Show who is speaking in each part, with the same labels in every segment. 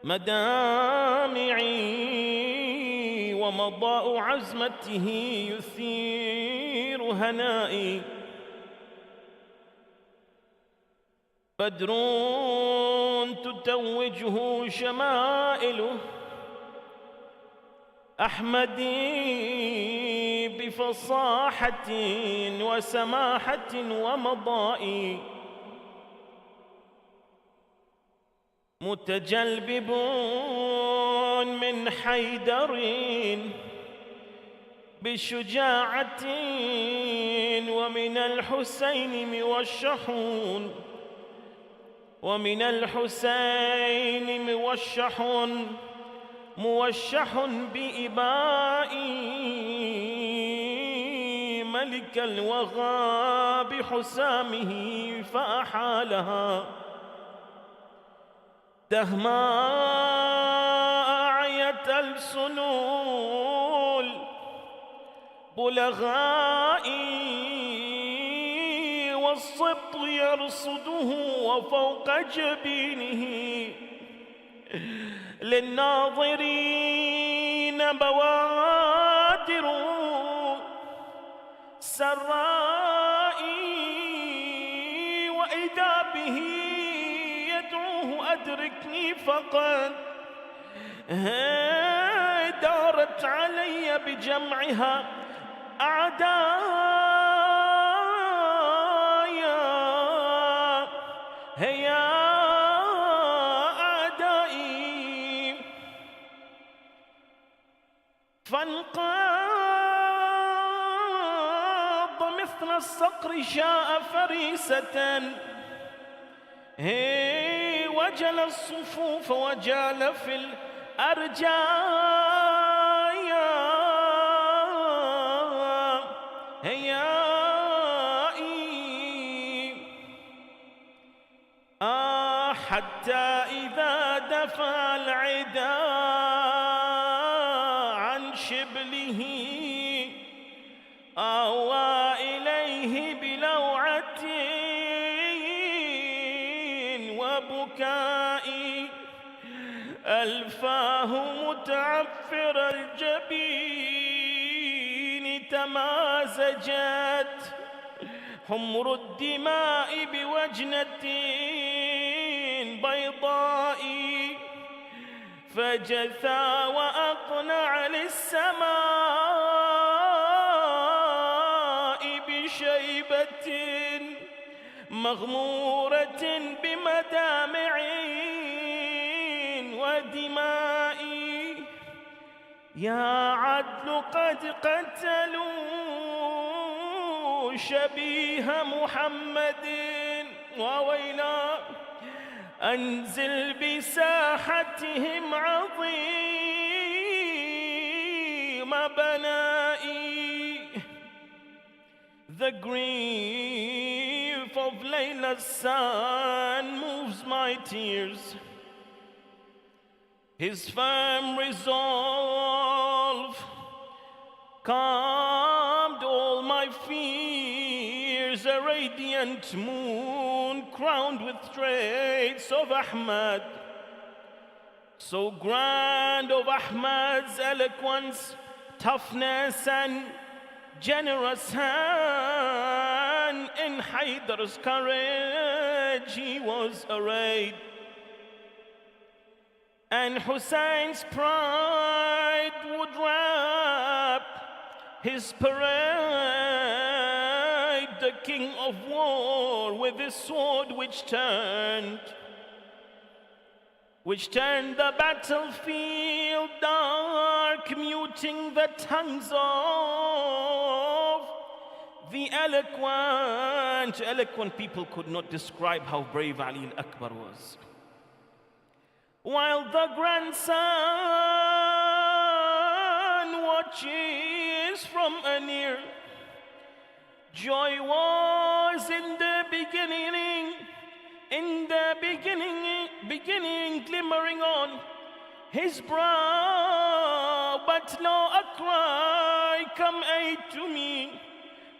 Speaker 1: مدامعي ومضاء عزمته يثير هنائي. بدر تتوجه شمائله أحمدي بفصاحة وسماحة ومضاء. متجلبب من حيدر بشجاعة ومن الحسين موشحون، ومن الحسين موشح بإبائي. ملك الوغى بحسامه فأحالها دهماء أعيت السنول بلغائي، والصبط يرصده وفوق جبينه للناظرين بوادر سرائي. وإذا به يدعوه أدركني فقد دارت علي بجمعها أعدايا. هيا أعدائي فانقض مثل الصقر شاء فريسة. وجل الصفوف وجال في الأرجايا. هيائي حتى إذا دفع العدا عن شبله آوى إليه بلوعة وبكائي. ألفاه متعفر الجبين تمازجت حمر الدماء بوجنة بيضاء. فجثى وأقنع للسماء بشيبة مغمورة بمدامع ودماء. يا عدل قد قتلوا شبيه محمد، وويلا أنزل بساحتهم عظيم بنائي. The grief of Layla's son moves my tears. His firm resolve calmed all my fears. A radiant moon crowned with traits of Ahmad, so grand of Ahmad's eloquence, toughness and generous hand. In Haidar's courage he was arrayed, and Hussein's pride would wrap his parade. The king of war with his sword which turned the battlefield dark, muting the tongues of the eloquent people could not describe how brave Ali al-Akbar was. While the grandson watches from a near, joy was in the beginning glimmering on his brow. But lo, a cry, come aid to me,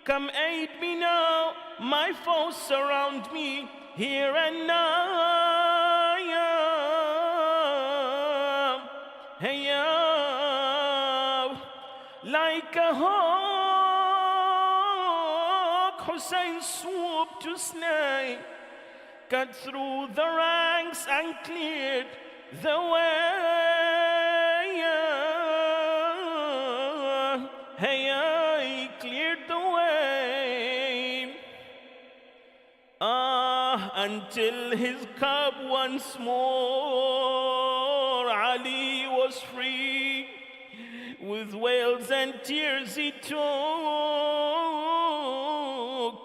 Speaker 1: come aid me now, my foes surround me here and now. Hey, like a hawk, Hussein swooped to slay, cut through the ranks and cleared the way. Hey, cleared the way. Until his cub once more, Ali was free. With wails and tears he took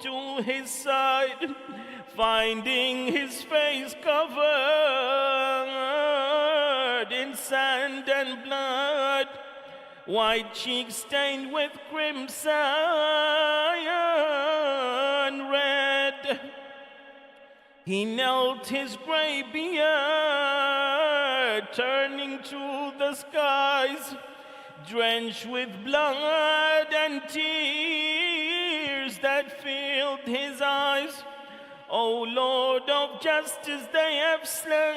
Speaker 1: to his side, finding his face covered in sand and blood, white cheeks stained with crimson red. He knelt his gray beard, turning to the skies, drenched with blood and tears that filled his eyes. O Lord of justice, they have slain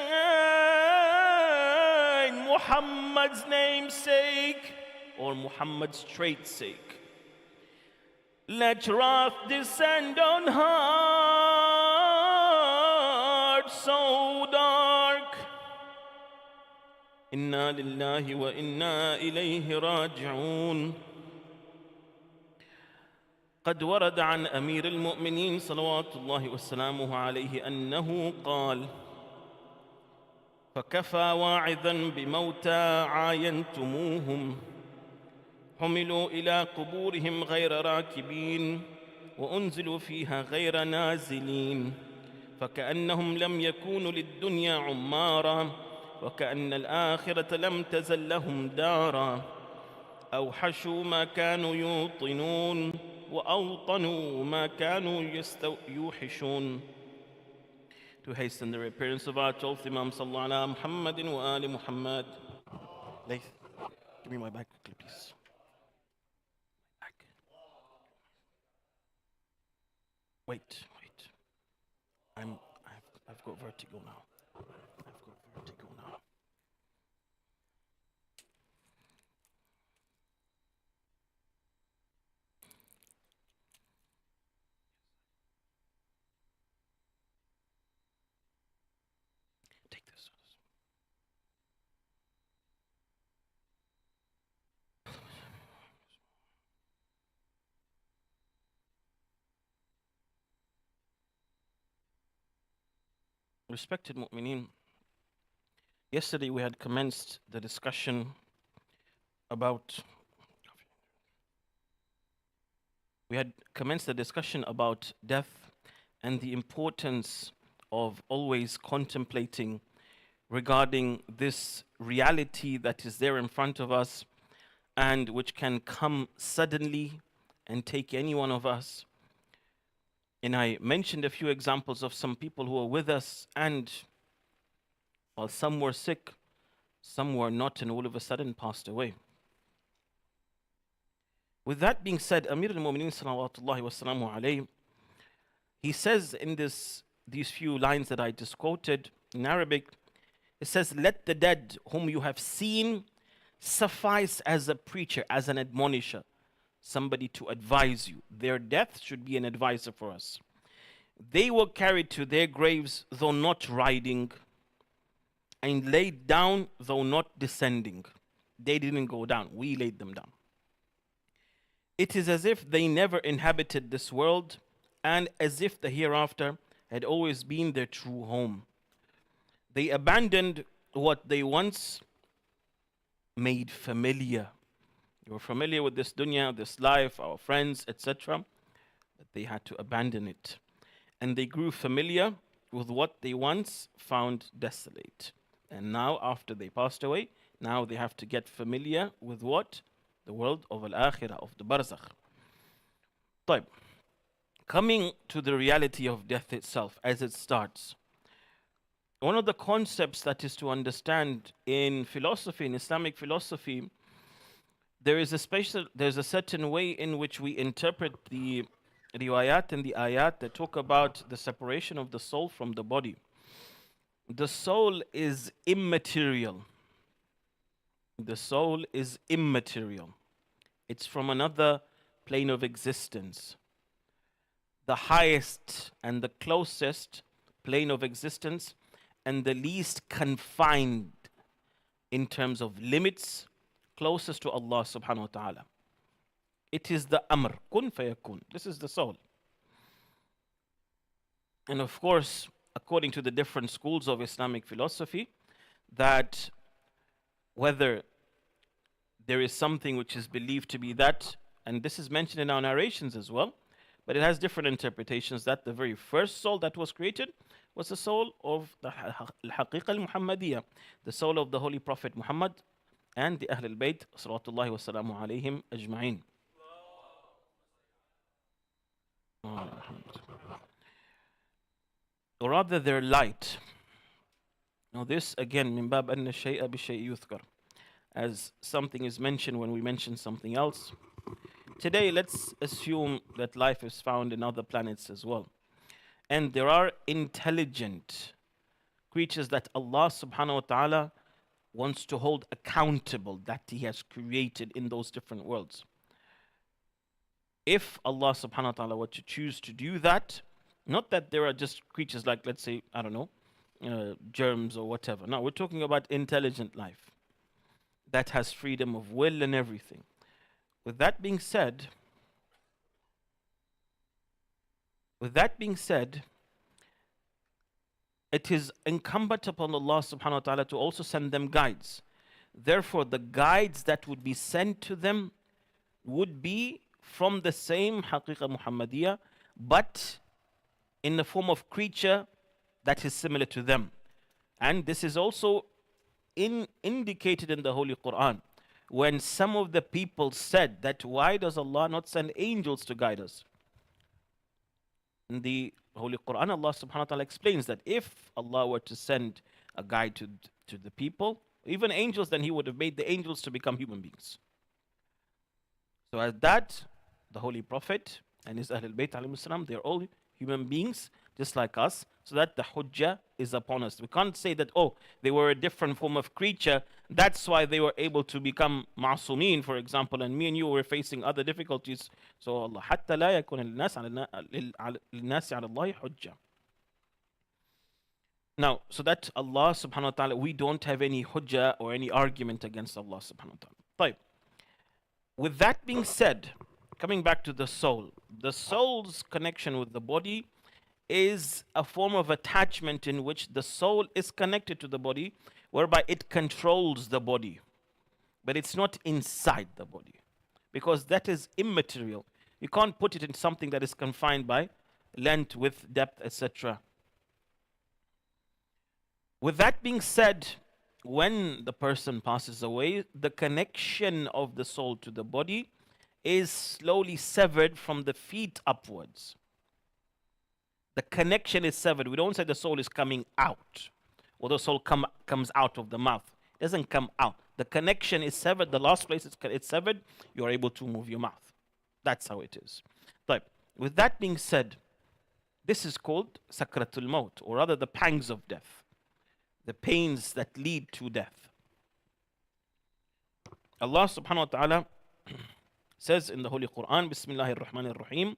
Speaker 1: Muhammad's namesake, or Muhammad's trait's sake. Let wrath descend on hearts so dark. Inna lillahi wa inna ilayhi raji'un. قد ورد عن أمير المؤمنين صلوات الله وسلامه عليه أنه قال: فكفى واعظا بموتى عاينتموهم، حملوا إلى قبورهم غير راكبين، وأنزلوا فيها غير نازلين، فكأنهم لم يكونوا للدنيا عمارا، وكأن الآخرة لم تزل لهم دارا، أوحشوا ما كانوا يوطنون، وأوطنوا ما كانوا يوحشون. To hasten the reappearance of our 12th Imam Sallallahu Alaihi Muhammadin wa Ali Muhammad. Laith, give me my bag quickly, please. Bag. Wait. I've got vertigo now. Take this. Respected mu'mineen, yesterday we had commenced the discussion about death and the importance of always contemplating regarding this reality that is there in front of us and which can come suddenly and take any one of us. And I mentioned a few examples of some people who were with us, and while some were sick, some were not, and all of a sudden passed away. With that being said, Amir al-Mu'mineen salawatullahi wassalamu alayhi, he says in these few lines that I just quoted in Arabic, it says, let the dead whom you have seen suffice as a preacher, as an admonisher, somebody to advise you. Their death should be an advisor for us. They were carried to their graves, though not riding, and laid down, though not descending. They didn't go down, we laid them down. It is as if they never inhabited this world, and as if the hereafter had always been their true home. They abandoned what they once made familiar. They were familiar with this dunya, this life, our friends, etc. But they had to abandon it. And they grew familiar with what they once found desolate. And now, after they passed away, now they have to get familiar with what? The world of al-akhirah, of the barzakh. طيب. Coming to the reality of death itself, as it starts. One of the concepts that is to understand in philosophy, in Islamic philosophy, there's a certain way in which we interpret the riwayat and the ayat that talk about the separation of the soul from the body. The soul is immaterial. The soul is immaterial. It's from another plane of existence. The highest and the closest plane of existence, and the least confined in terms of limits, closest to Allah subhanahu wa ta'ala. It is the amr, kun fayakun. This is the soul. And of course, according to the different schools of Islamic philosophy, that whether there is something which is believed to be that, and this is mentioned in our narrations as well, but it has different interpretations, that the very first soul that was created was the soul of the Haqiqa al-Muhammadiyya, the soul of the Holy Prophet Muhammad and the Ahl al-Bayt, salawatullahi wa salamu alayhim ajma'in. Or rather, their light. Now, this again, min bab anna shay'a bi shay'i yuthkar, as something is mentioned when we mention something else. Today, let's assume that life is found in other planets as well. And there are intelligent creatures that Allah subhanahu wa ta'ala wants to hold accountable, that He has created in those different worlds. If Allah subhanahu wa ta'ala were to choose to do that, not that there are just creatures like, let's say, I don't know, germs or whatever. No, we're talking about intelligent life that has freedom of will and everything. With that being said, it is incumbent upon Allah subhanahu wa ta'ala to also send them guides. Therefore, the guides that would be sent to them would be from the same Haqiqa Muhammadiyah, but in the form of creature that is similar to them. And this is also indicated in the Holy Quran, when some of the people said that, why does Allah not send angels to guide us? In the Holy Quran, Allah subhanahu wa ta'ala explains that if Allah were to send a guide to the people, even angels, then He would have made the angels to become human beings. So as that, the Holy Prophet and his Ahlul Bayt alayhim salam, they're all human beings just like us, so that the hujjah is upon us. We can't say that, oh, they were a different form of creature, that's why they were able to become ma'sumin, for example, and me and you were facing other difficulties. So Allah, حتى لا يكون للناس على الله حجة. Now, so that Allah subhanahu wa ta'ala, we don't have any hujjah or any argument against Allah subhanahu wa ta'ala. With that being said, coming back to the soul's connection with the body is a form of attachment in which the soul is connected to the body, whereby it controls the body. But it's not inside the body, because that is immaterial. You can't put it in something that is confined by length, width, depth, etc. With that being said, when the person passes away, the connection of the soul to the body is slowly severed from the feet upwards. The connection is severed. We don't say the soul is coming out, or the soul comes out of the mouth. It doesn't come out. The connection is severed. The last place it's severed, you are able to move your mouth. That's how it is. But with that being said, this is called sakratul maut, or rather the pangs of death, the pains that lead to death. Allah subhanahu wa ta'ala says in the Holy Quran, Bismillahir Rahmanir Rahim,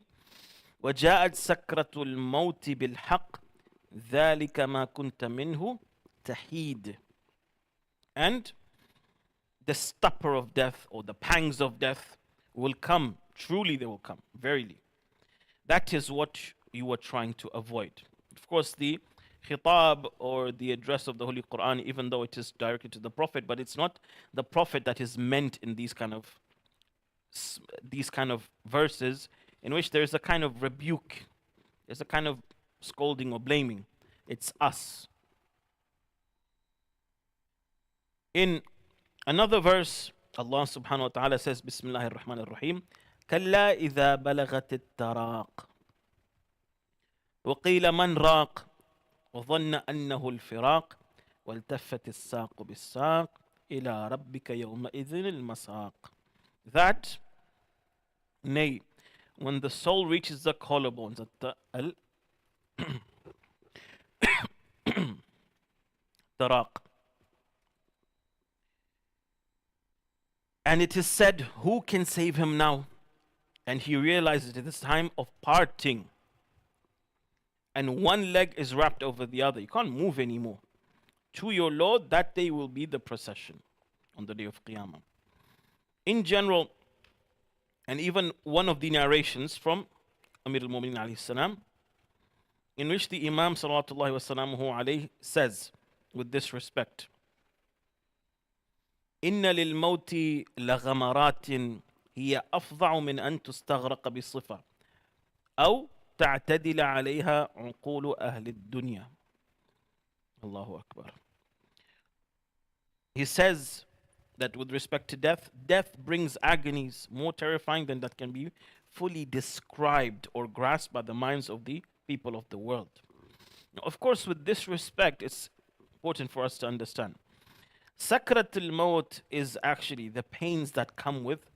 Speaker 1: وَجَاءَتْ سَكْرَةُ الْمَوْتِ بِالْحَقِّ ذَلِكَ مَا كُنْتَ مِنْهُ تَحِيدٌ. And the stupor of death, or the pangs of death, will come. Truly they will come, verily. That is what you were trying to avoid. Of course, the khitab, or the address of the Holy Quran, even though it is directed to the Prophet, but it's not the Prophet that is meant in these kind of verses, in which there is a kind of rebuke, there's a kind of scolding or blaming. It's us. In another verse, Allah subhanahu wa ta'ala says, Bismillahir Rahmanir Rahim, كَلَّا إِذَا بَلَغَتِ التَّرَاقِ وَقِيلَ مَنْ رَاقٍ وَظَنَّ أَنَّهُ الْفِرَاقِ وَالْتَفَّتِ السَّاقُ بِالسَّاقِ إِلَى رَبِّكَ يَوْمَئِذٍ الْمَسَاقِ. That, nay, when the soul reaches the collarbones, taraq, And it is said, who can save him now? And he realizes it is time of parting. And one leg is wrapped over the other. You can't move anymore. To your Lord, that day will be the procession on the day of Qiyamah. In general, and even one of the narrations from Amir al-Mu'minin alayhi salam, in which the Imam salawatullahi wasalamuhu alayhi says, with this respect, إن للموت لغمرات هي أفظع من أن تستغرق بصفة أو تعتدل عليها عقول أهل الدنيا. Allahu Akbar. He says that with respect to death, death brings agonies more terrifying than that can be fully described or grasped by the minds of the people of the world. Now, of course, with this respect, it's important for us to understand. Sakrat al-Maut is actually the pains that come with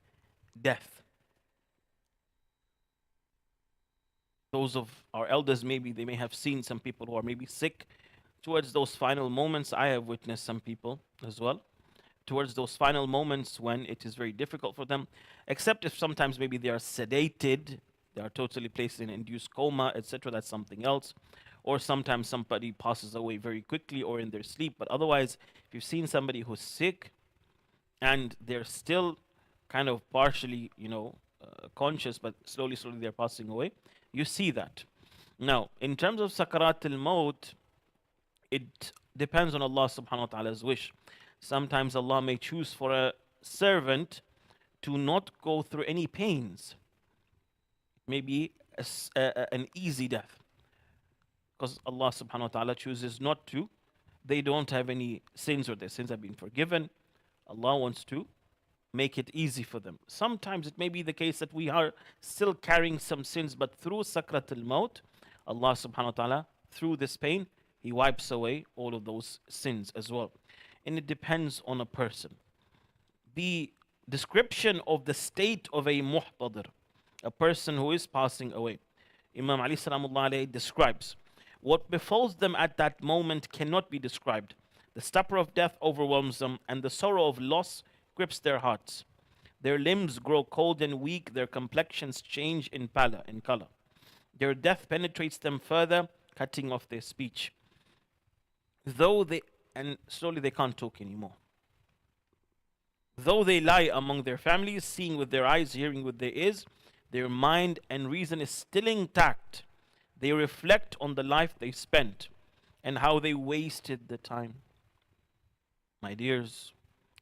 Speaker 1: death. Those of our elders, maybe they may have seen some people who are maybe sick. Towards those final moments, I have witnessed some people as well. Towards those final moments when it is very difficult for them, except if sometimes maybe they are sedated, they are totally placed in induced coma, etc. That's something else. Or sometimes somebody passes away very quickly or in their sleep. But otherwise, if you've seen somebody who's sick and they're still kind of partially, conscious, but slowly they're passing away, you see that. Now, in terms of Sakarat al-Maut, it depends on Allah subhanahu wa ta'ala's wish. Sometimes Allah may choose for a servant to not go through any pains. Maybe an easy death. Because Allah subhanahu wa ta'ala chooses not to. They don't have any sins or their sins have been forgiven. Allah wants to make it easy for them. Sometimes it may be the case that we are still carrying some sins, but through Sakrat al-Maut, Allah subhanahu wa ta'ala, through this pain, He wipes away all of those sins as well. And it depends on a person. The description of the state of a muhtadir, a person who is passing away, Imam Ali salamullah alayhi describes, what befalls them at that moment cannot be described. The stupor of death overwhelms them, and the sorrow of loss grips their hearts. Their limbs grow cold and weak, their complexions change in color. Their death penetrates them further, cutting off their speech. And slowly they can't talk anymore. Though they lie among their families, seeing with their eyes, hearing with their ears, their mind and reason is still intact. They reflect on the life they spent and how they wasted the time. My dears,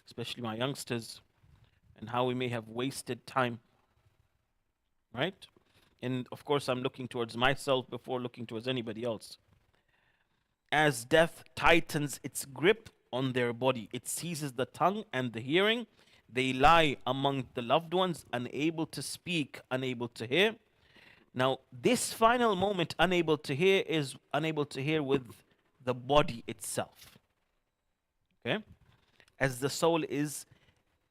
Speaker 1: especially my youngsters, and how we may have wasted time. Right? And of course, I'm looking towards myself before looking towards anybody else. As death tightens its grip on their body, it seizes the tongue and the hearing. They lie among the loved ones, unable to speak, unable to hear. Now, this final moment, unable to hear, is unable to hear with the body itself. Okay? As the soul is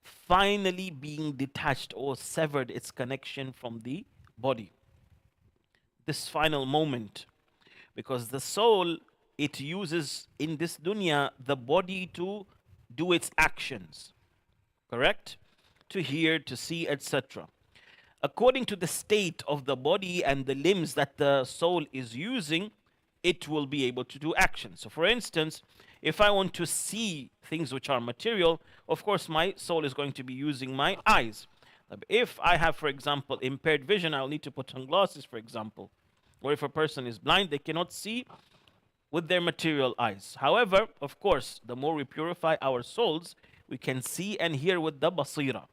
Speaker 1: finally being detached or severed its connection from the body. This final moment, because the soul, it uses in this dunya the body to do its actions, correct? To hear, to see, etc. According to the state of the body and the limbs that the soul is using, it will be able to do action. So for instance, if I want to see things which are material, of course my soul is going to be using my eyes. If I have, for example, impaired vision, I'll need to put on glasses, for example. Or if a person is blind, they cannot see with their material eyes. However, of course, the more we purify our souls, we can see and hear with the basira,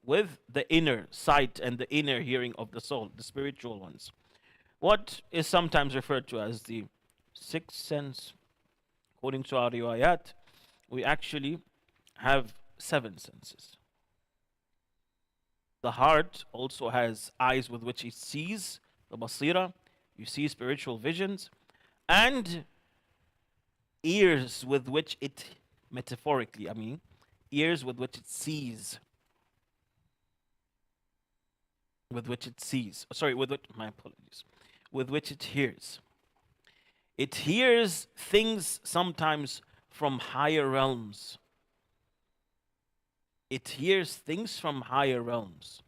Speaker 1: with the inner sight and the inner hearing of the soul, the spiritual ones. What is sometimes referred to as the sixth sense. According to our riwayat, we actually have 7 senses. The heart also has eyes with which it sees, the basira, you see spiritual visions, and ears with which it, metaphorically, ears with which it sees. With which it sees. Sorry, my apologies. With which it hears. It hears things sometimes from higher realms. It hears things from higher realms.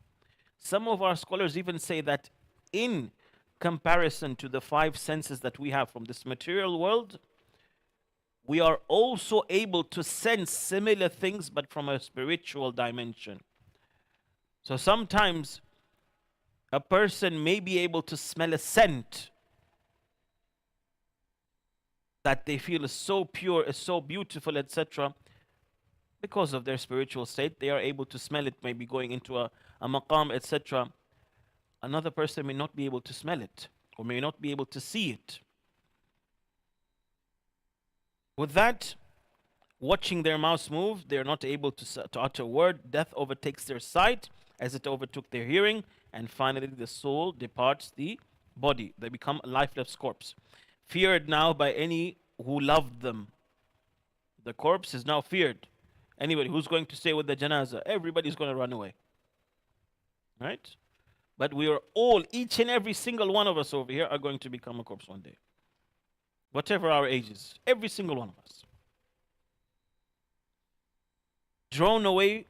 Speaker 1: Some of our scholars even say that in comparison to the five senses that we have from this material world, we are also able to sense similar things but from a spiritual dimension. So sometimes a person may be able to smell a scent that they feel is so pure, is so beautiful, etc. Because of their spiritual state, they are able to smell it, maybe going into a maqam, etc. Another person may not be able to smell it or may not be able to see it. With that, watching their mouths move, they are not able to utter a word. Death overtakes their sight as it overtook their hearing, and finally the soul departs the body. They become a lifeless corpse, feared now by any who loved them. The corpse is now feared. Anybody who's going to stay with the janazah, everybody's going to run away. Right? But we are all, each and every single one of us over here are going to become a corpse one day. Whatever our ages, every single one of us. Drawn away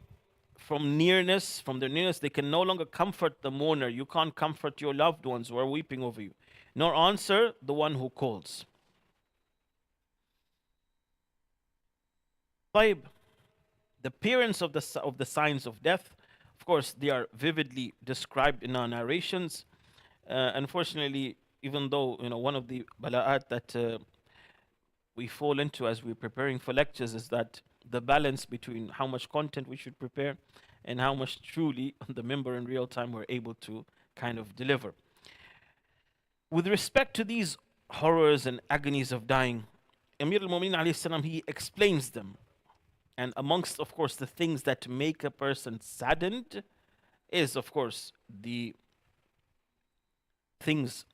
Speaker 1: from nearness, from their nearness, they can no longer comfort the mourner. You can't comfort your loved ones who are weeping over you, nor answer the one who calls. طيب, the appearance of the signs of death, of course, they are vividly described in our narrations. Unfortunately, even though one of the bala'at that we fall into as we're preparing for lectures is that the balance between how much content we should prepare and how much truly on the member in real time we're able to kind of deliver. With respect to these horrors and agonies of dying, Amir al-Mu'mineen alayhi salam, he explains them. And amongst, of course, the things that make a person saddened is, of course, the things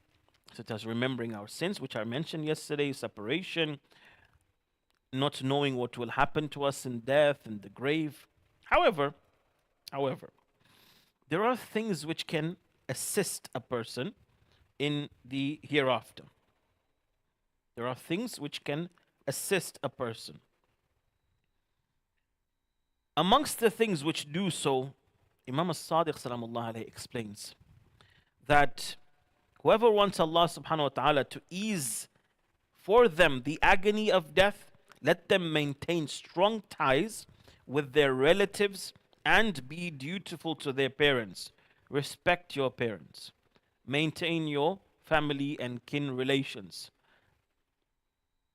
Speaker 1: such as remembering our sins, which I mentioned yesterday, separation, not knowing what will happen to us in death and the grave. However, there are things which can assist a person in the hereafter. There are things which can assist a person. Amongst the things which do so, Imam as-Sadiq salamullah alayhi explains that whoever wants Allah subhanahu wa ta'ala to ease for them the agony of death, let them maintain strong ties with their relatives and be dutiful to their parents. Respect your parents. Maintain your family and kin relations.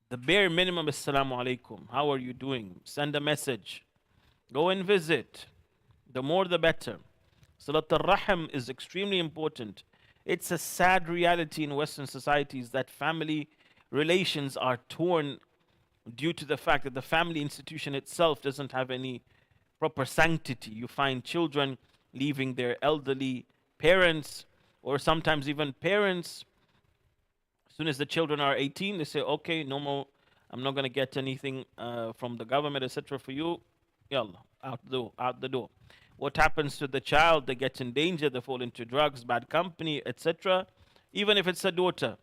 Speaker 1: The bare minimum is Assalamu alaikum. How are you doing? Send a message. Go and visit. The more the better. Salat al-Rahim is extremely important. It's a sad reality in Western societies that family relations are torn due to the fact that the family institution itself doesn't have any proper sanctity. You find children leaving their elderly parents, or sometimes even parents. As soon as the children are 18, they say, okay, no more, I'm not going to get anything from the government, etc. for you. Yallah, out the door. What happens to the child? They get in danger, they fall into drugs, bad company, etc. Even if it's a daughter,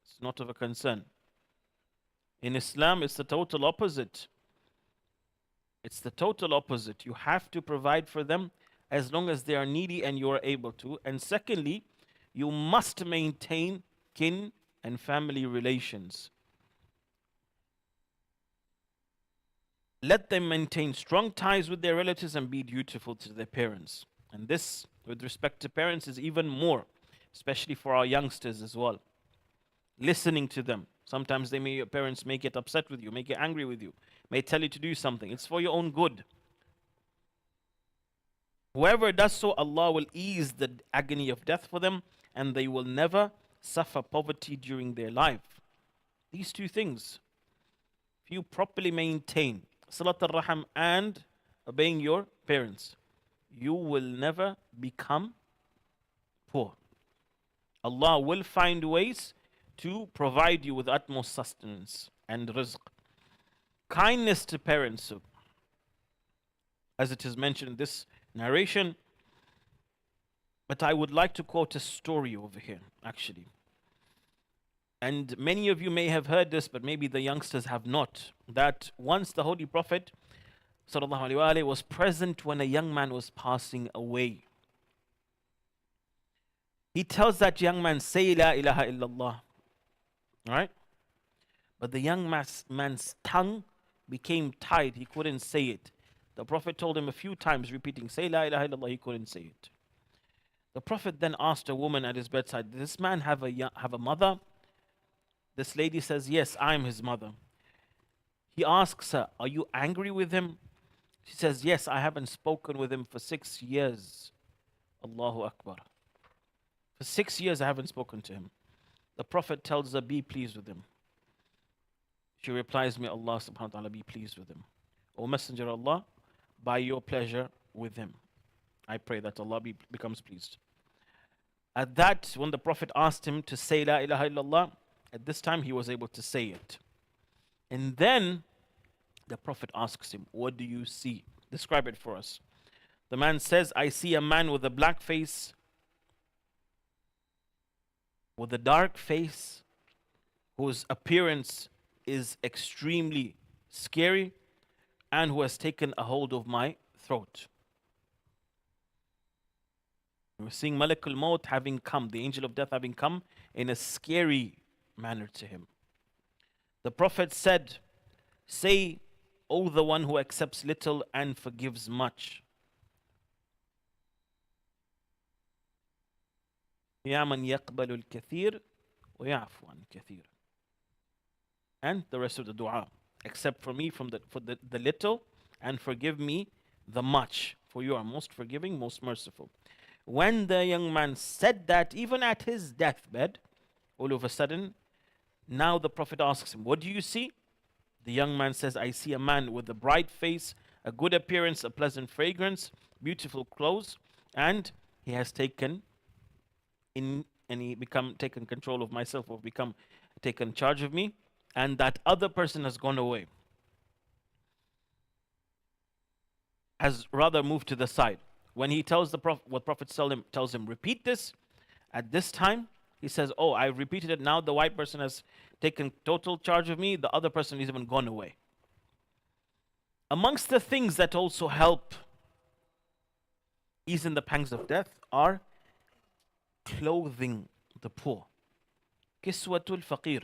Speaker 1: it's not of a concern. In Islam, it's the total opposite. It's the total opposite. You have to provide for them as long as they are needy and you are able to. And secondly, you must maintain kin and family relations. Let them maintain strong ties with their relatives and be dutiful to their parents. And this, with respect to parents, is even more, especially for our youngsters as well. Listening to them. Sometimes your parents may get upset with you, may get angry with you, may tell you to do something. It's for your own good. Whoever does so, Allah will ease the agony of death for them, and they will never suffer poverty during their life. These two things, if you properly maintain Salat al-Rahim and obeying your parents, you will never become poor. Allah will find ways to provide you with utmost sustenance and rizq. Kindness to parents, as it is mentioned in this narration. But I would like to quote a story over here, actually. And many of you may have heard this, but maybe the youngsters have not. That once the Holy Prophet sallallahu alaihi wasallam was present when a young man was passing away. He tells that young man, say la ilaha illallah. Right? But the young man's tongue became tied. He couldn't say it. The Prophet told him a few times, repeating, say la ilaha illallah. He couldn't say it. The Prophet then asked a woman at his bedside, does this man have a mother? This lady says, yes, I'm his mother. He asks her, are you angry with him? She says, yes, I haven't spoken with him for 6 years. Allahu Akbar. For 6 years I haven't spoken to him. The Prophet tells her, be pleased with him. She replies, may Allah subhanahu wa ta'ala be pleased with him. O Messenger of Allah, by your pleasure with him, I pray that Allah becomes pleased. At that, when the Prophet asked him to say la ilaha illallah, at this time he was able to say it. And then the Prophet asks him, what do you see? Describe it for us. The man says, I see a man with a black face, with a dark face, whose appearance is extremely scary, and who has taken a hold of my throat. We're seeing Malak al-Maut having come, the angel of death having come in a scary manner to him. The Prophet said, say, O the one who accepts little and forgives much. يا من يقبل الكثير ويعفو عن الكثير. And the rest of the dua. Accept for me for the little and forgive me the much. For you are most forgiving, most merciful. When the young man said that, even at his deathbed, all of a sudden, now the Prophet asks him, what do you see? The young man says, I see a man with a bright face, a good appearance, a pleasant fragrance, beautiful clothes, and he has taken control of myself, or taken charge of me, and that other person has gone away, has rather moved to the side. When he tells the Prophet, what Prophet tells him, repeat this. At this time, he says, oh, I repeated it. Now the white person has taken total charge of me. The other person is even gone away. Amongst the things that also help ease in the pangs of death are clothing the poor. Kiswatul faqir.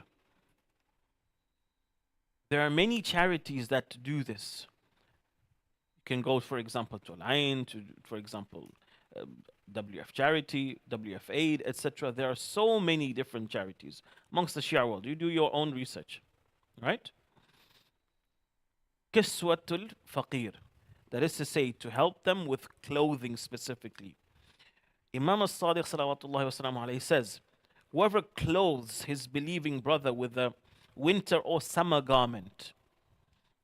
Speaker 1: There are many charities that do this. You can go, for example, to Al-Ain, for example, WF Charity, WF Aid, etc. There are so many different charities amongst the Shia world. You do your own research, right? Kiswatul faqir. That is to say, to help them with clothing specifically. Imam al-Sadiq salawatullahi wa salam alayhi says, whoever clothes his believing brother with a winter or summer garment,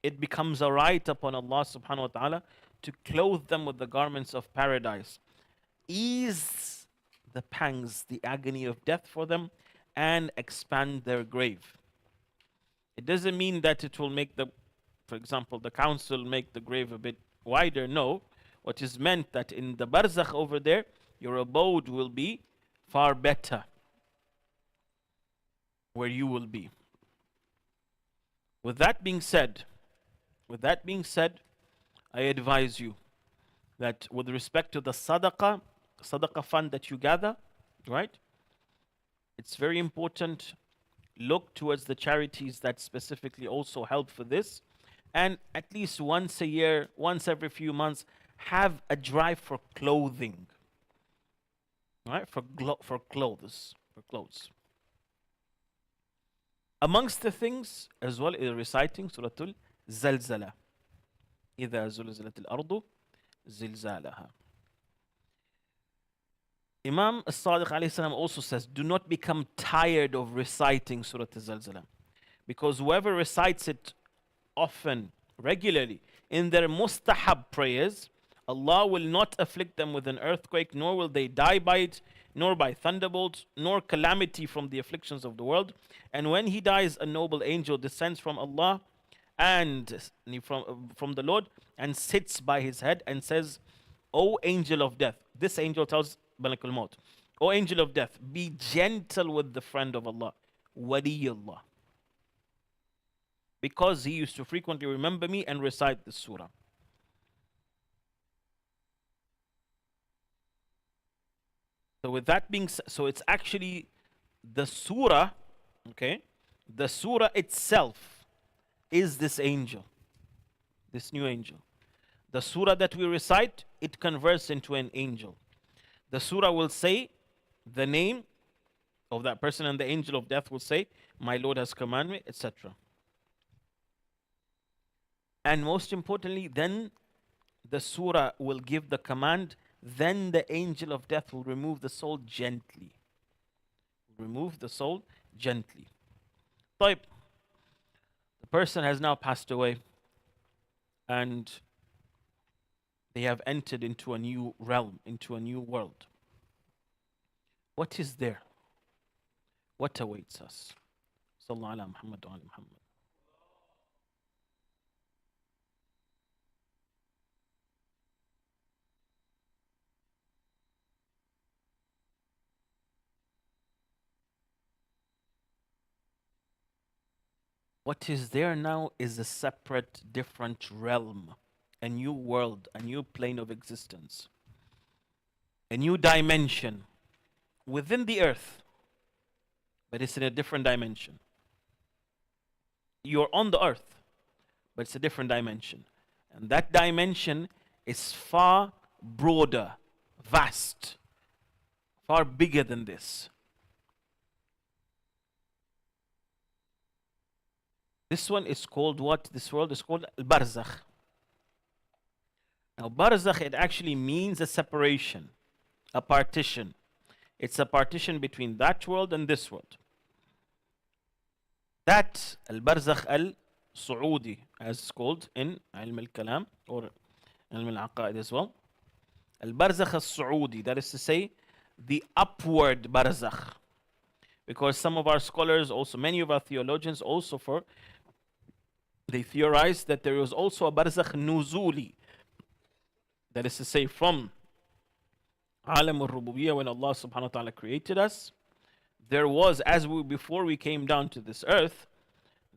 Speaker 1: it becomes a right upon Allah subhanahu wa ta'ala to clothe them with the garments of paradise, ease the pangs, the agony of death for them, and expand their grave. It doesn't mean that it will make for example, the council make the grave a bit wider. No. What is meant that in the barzakh over there, your abode will be far better where you will be. With that being said, I advise you that with respect to the sadaqah fund that you gather, right? It's very important. Look towards the charities that specifically also help for this. And at least once a year, once every few months, have a drive for clothing. Right? For clothes. Amongst the things as well is reciting Suratul Zalzala. إذا زلزلت الأرض زلزالها. Imam al-Sadiq alayhi salam also says, do not become tired of reciting Surah Al-Zalzala, because whoever recites it often, regularly, in their mustahab prayers, Allah will not afflict them with an earthquake, nor will they die by it, nor by thunderbolts, nor calamity from the afflictions of the world. And when he dies, a noble angel descends from Allah and from the Lord and sits by his head and says, O angel of death. This angel tells Malak al-Maut, O angel of death, be gentle with the friend of Allah, Waliyullah, because he used to frequently remember me and recite this surah. So with that being said, so it's actually the surah, okay? The surah itself is this angel, this new angel. The surah that we recite, it converts into an angel. The surah will say the name of that person, and the angel of death will say, my Lord has commanded me, etc. And most importantly, then the surah will give the command, then the angel of death will remove the soul gently. Remove the soul gently. طيب, the person has now passed away, and they have entered into a new realm, into a new world. What is there? What awaits us? Sallallahu ala Muhammad wa ala Muhammad. What is there now is a separate, different realm, a new world, a new plane of existence, a new dimension within the earth, but it's in a different dimension. You're on the earth, but it's a different dimension. And that dimension is far broader, vast, far bigger than this. This one is called what? This world is called Al-Barzakh. Now, Barzakh, it actually means a separation, a partition. It's a partition between that world and this world. That Al-Barzakh Al-Su'udi, as it's called in Ilm al-Kalam or Ilm al-Aqaid as well. Al-Barzakh Al-Su'udi, that is to say, the upward Barzakh. Because some of our scholars, also many of our theologians, also they theorize that there was also a Barzakh Nuzuli. That is to say, from Alam al-Rububiyyah, when Allah subhanahu wa ta'ala created us, there was, before we came down to this earth,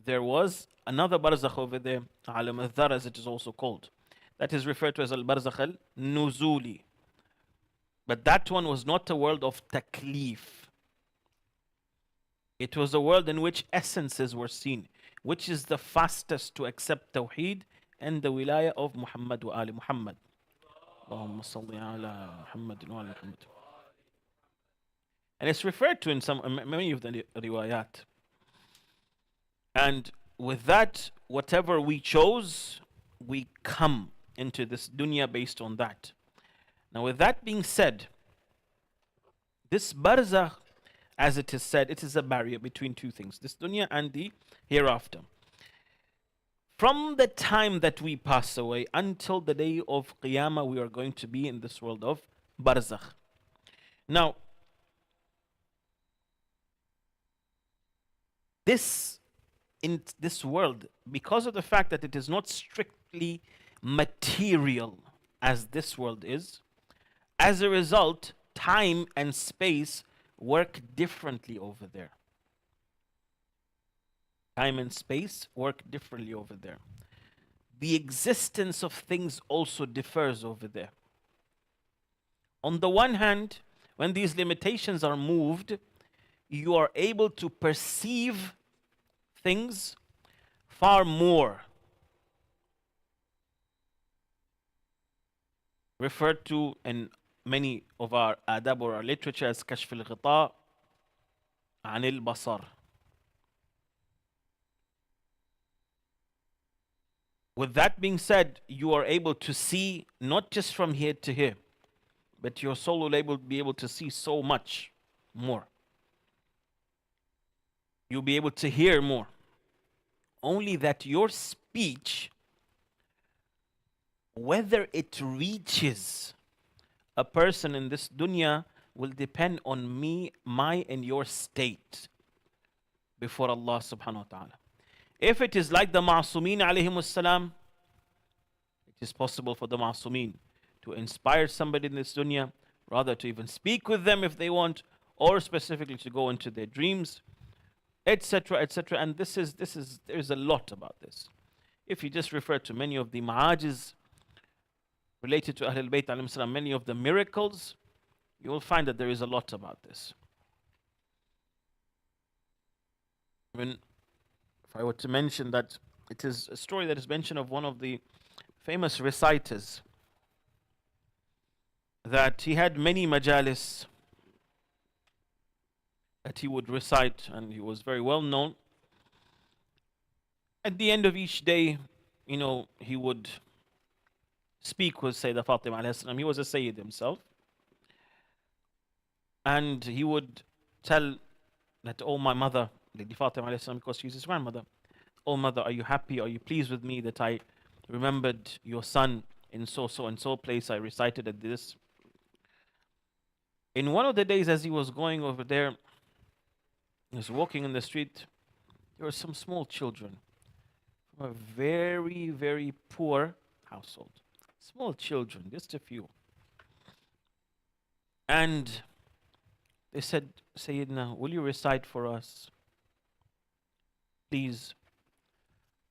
Speaker 1: there was another Barzakh over there, Alam al-Dhar as it is also called. That is referred to as al-Barzakh al-Nuzuli. But that one was not a world of taklif. It was a world in which essences were seen, which is the fastest to accept Tawheed and the wilayah of Muhammad wa Ali Muhammad. Allahumma salli ala Muhammad wa ala Muhammad. And it's referred to in many of the riwayat. And with that, whatever we chose, we come into this dunya based on that. Now, with that being said, this barzakh, as it is said, it is a barrier between two things, this dunya and the hereafter. From the time that we pass away until the day of Qiyamah, we are going to be in this world of barzakh. Now, in this world, because of the fact that it is not strictly material as this world is, as a result, time and space work differently over there. Time and space work differently over there. The existence of things also differs over there. On the one hand, when these limitations are moved, you are able to perceive things far more. Referred to in many of our adab or our literature as kashf al-ghita an al-basar. With that being said, you are able to see not just from here to here, but your soul will be able to see so much more. You'll be able to hear more. Only that your speech, whether it reaches a person in this dunya, will depend on my and your state before Allah subhanahu wa ta'ala. If it is like the Ma'asumeen alayhimus salam, it is possible for the Ma'asumeen to inspire somebody in this dunya, rather to even speak with them if they want, or specifically to go into their dreams, etc., etc. And there's a lot about this. If you just refer to many of the ma'ajiz related to Ahlul Bayt alayhim salam, many of the miracles, You will find that there is a lot about this. I mean, if I were to mention that, it is a story that is mentioned of one of the famous reciters, that he had many majalis that he would recite, and he was very well known. At the end of each day, he would speak with Sayyidah Fatima alayhi salam. He was a Sayyid himself. And he would tell that, oh, my mother, Lady Fatima alayhi salam, because she's his grandmother, oh, mother, are you happy? Are you pleased with me that I remembered your son in so and so place? I recited at this. In one of the days, as he was going over there, he was walking in the street. There were some small children from a very, very poor household. Small children, just a few. And they said, Sayyidina, will you recite for us? Please.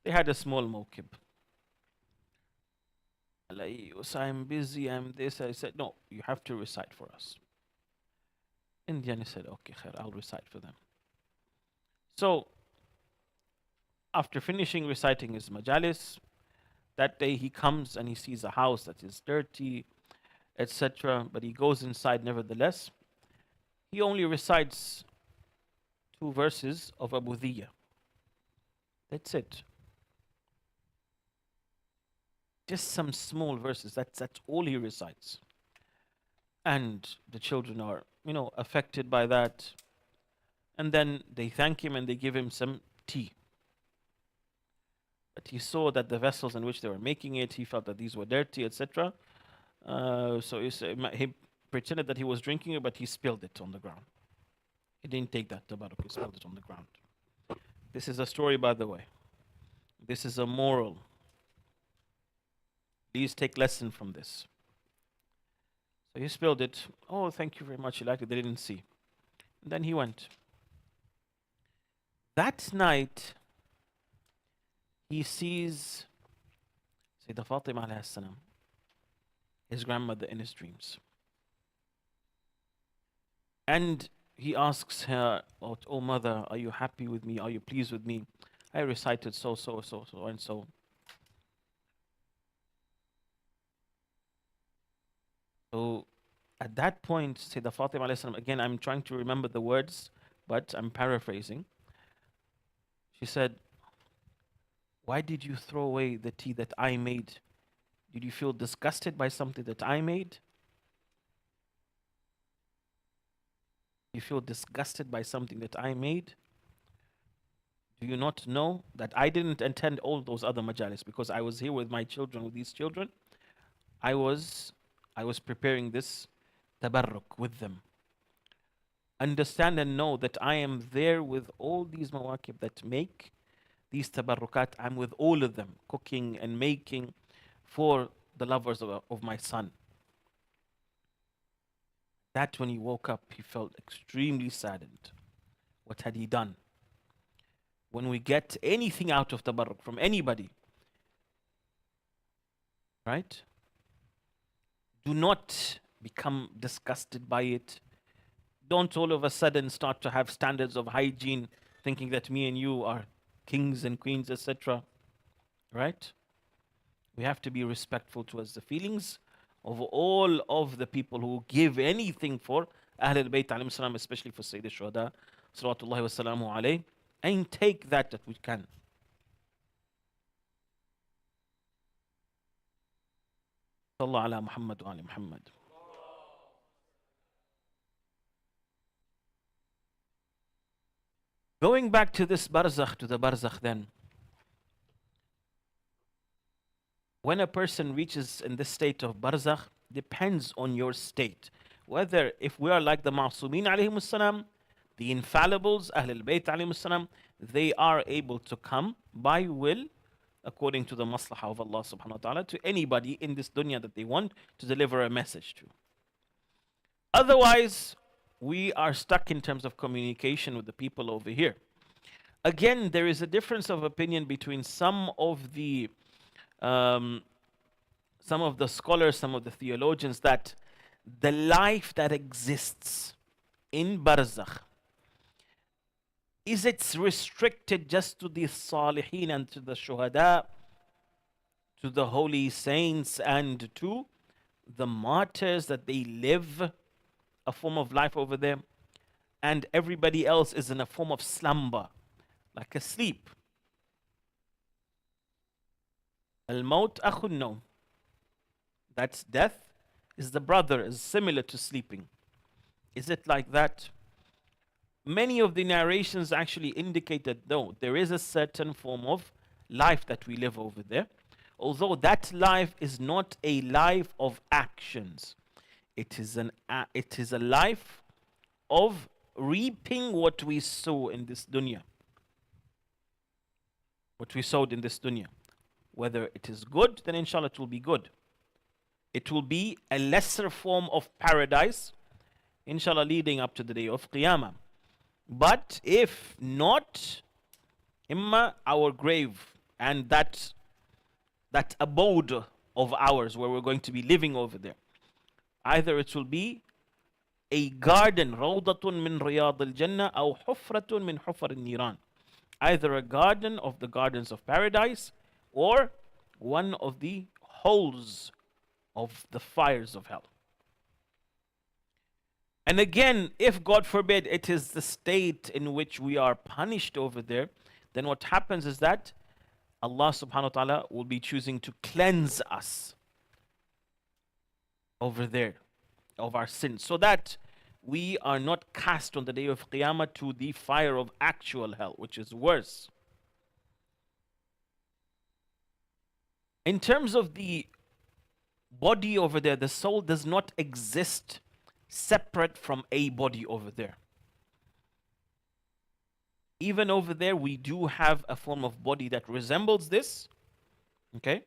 Speaker 1: They had a small mawkib. I'm busy, I'm this. I said, no, you have to recite for us. Indian said, okay, khair, I'll recite for them. So, after finishing reciting his majalis, that day he comes and he sees a house that is dirty, etc. But he goes inside nevertheless. He only recites 2 verses of Abu Dhiyya. That's it. Just some small verses. That's all he recites. And the children are, affected by that. And then they thank him and they give him some tea. But he saw that the vessels in which they were making it, he felt that these were dirty, etc. So he pretended that he was drinking it, but he spilled it on the ground. He didn't take that tabarruk, he spilled it on the ground. This is a story, by the way. This is a moral. Please take lesson from this. So he spilled it. Oh, thank you very much. You liked it. They didn't see. And then he went. That night, he sees Sayyidah Fatima alayhi salam, his grandmother, in his dreams. And he asks her, oh mother, are you happy with me? Are you pleased with me? I recited so and so. So at that point, Sayyidah Fatima alayhi salam, again, I'm trying to remember the words, but I'm paraphrasing. She said, why did you throw away the tea that I made? Did you feel disgusted by something that I made? You feel disgusted by something that I made? Do you not know that I didn't attend all those other majalis because I was here with my children, with these children? I was preparing this tabarruk with them. Understand and know that I am there with all these mawakib that make these tabarrukat. I'm with all of them, cooking and making for the lovers of my son. That when he woke up, he felt extremely saddened. What had he done? When we get anything out of tabarruk from anybody, right? Do not become disgusted by it. Don't all of a sudden start to have standards of hygiene, thinking that me and you are kings and queens, etc. Right? We have to be respectful towards the feelings of all of the people who give anything for Ahl al-Bayt alayhim salam, especially for Sayyid al-Shuhada, salawatullahi wa salamu alayhi, and take that we can. Sallallahu ala Muhammad wa ali Muhammad. Going back to this barzakh, to the barzakh then. When a person reaches in this state of barzakh, depends on your state. Whether if we are like the Ma'sumin alayhim salam, the infallibles, Ahlul Bayt alayhim salam, they are able to come by will, according to the maslahah of Allah subhanahu wa ta'ala, to anybody in this dunya that they want to deliver a message to. Otherwise, we are stuck in terms of communication with the people over here. Again, there is a difference of opinion between some of the scholars, some of the theologians, that the life that exists in barzakh, is it restricted just to the salihin and to the shuhada, to the holy saints and to the martyrs, that they live a form of life over there, and everybody else is in a form of slumber, like a sleep? Al-maut akhun nawm. That's death is the brother, is similar to sleeping. Is it like that? Many of the narrations actually indicate that no, there is a certain form of life that we live over there. Although that life is not a life of actions. It is a life of reaping what we sow in this dunya. What we sowed in this dunya. Whether it is good, then inshallah it will be good. It will be a lesser form of paradise, inshallah, leading up to the day of Qiyamah. But if not, imma our grave and that abode of ours where we're going to be living over there, either it will be a garden, rawdatun min riyad al-jannah, aw hufratun min hufar al-niran. Either a garden of the gardens of paradise, or one of the holes of the fires of hell. And again, if God forbid it is the state in which we are punished over there, then what happens is that Allah subhanahu wa ta'ala will be choosing to cleanse us over there of our sins, so that we are not cast on the day of Qiyamah to the fire of actual hell, which is worse. In terms of the body over there, the soul does not exist separate from a body over there. Even over there, we do have a form of body that resembles this, okay?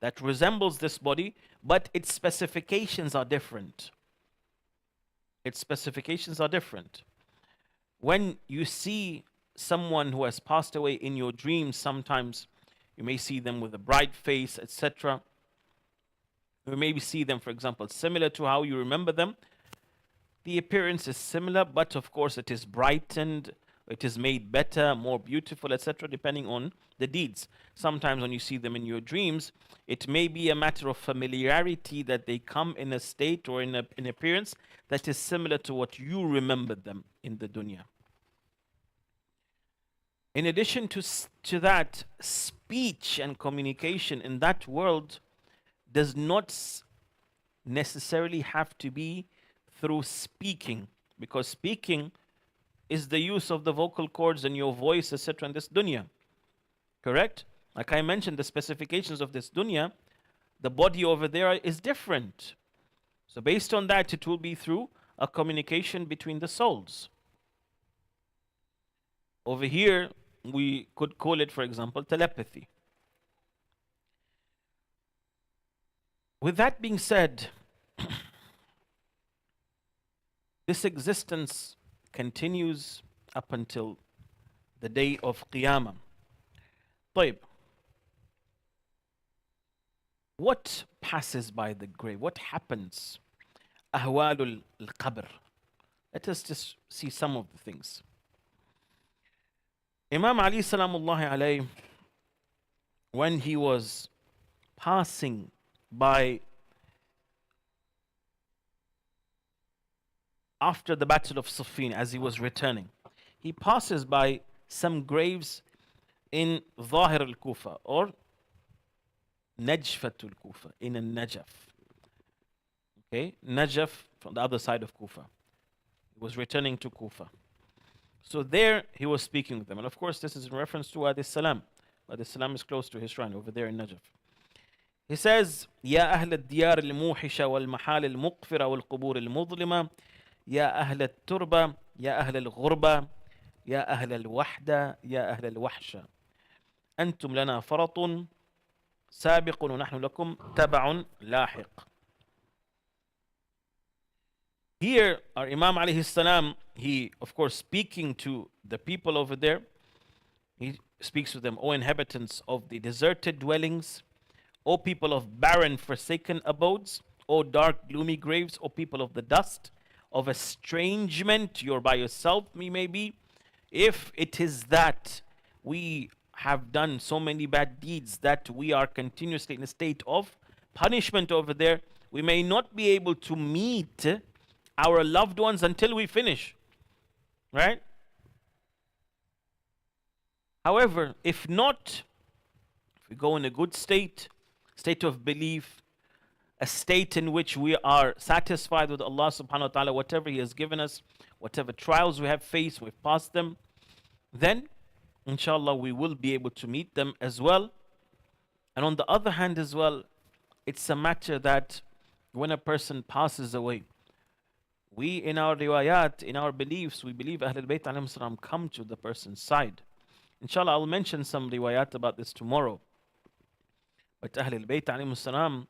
Speaker 1: That resembles this body, but its specifications are different. Its specifications are different. When you see someone who has passed away in your dreams, sometimes you may see them with a bright face, etc. You maybe see them, for example, similar to how you remember them. The appearance is similar, but of course it is brightened, it is made better, more beautiful, etc., depending on the deeds. Sometimes when you see them in your dreams, it may be a matter of familiarity that they come in a state or in an appearance that is similar to what you remember them in the dunya. In addition to that, speech and communication in that world does not necessarily have to be through speaking, because speaking is the use of the vocal cords and your voice, etc., in this dunya. Correct? Like I mentioned, the specifications of this dunya, the body over there is different. So based on that, it will be through a communication between the souls. Over here, we could call it, for example, telepathy. With that being said, this existence continues up until the day of Qiyamah. طيب, what passes by the grave? What happens? Ahwalul al-qabr. Let us just see some of the things. Imam Ali salamullahi alayhi, when he was passing by after the battle of Siffin, as he was returning, he passes by some graves in Zahir al-Kufa or Najfat al-Kufa, in al-Najaf. Okay, Najaf from the other side of Kufa. He was returning to Kufa. So there he was speaking with them. And of course, this is in reference to Wadi Salam. Wadi Salam is close to his shrine over there in Najaf. He says, يا أهل الديار الموحشة والمحال المقفرة والقبور المظلمة يا أهل التربة يا أهل الغربة يا أهل الوحدة يا أهل الوحشة أنتم لنا فرط سابق ونحن لكم تبع لاحق. Here, our Imam alayhi salam, he, of course, speaking to the people over there, he speaks to them, O inhabitants of the deserted dwellings, O people of barren, forsaken abodes, O dark, gloomy graves, O people of the dust, of estrangement, you're by yourself, me maybe. If it is that we have done so many bad deeds that we are continuously in a state of punishment over there, we may not be able to meet our loved ones until we finish, right? However, if not, if we go in a good state of belief, a state in which we are satisfied with Allah subhanahu wa ta'ala, whatever He has given us, whatever trials we have faced, we've passed them, then inshallah we will be able to meet them as well. And on the other hand as well, it's a matter that when a person passes away, we in our riwayat, in our beliefs, we believe Ahlul Bayt alayhim salam come to the person's side. Inshallah, I'll mention some riwayat about this tomorrow. But Ahlul Bayt alayhim salam,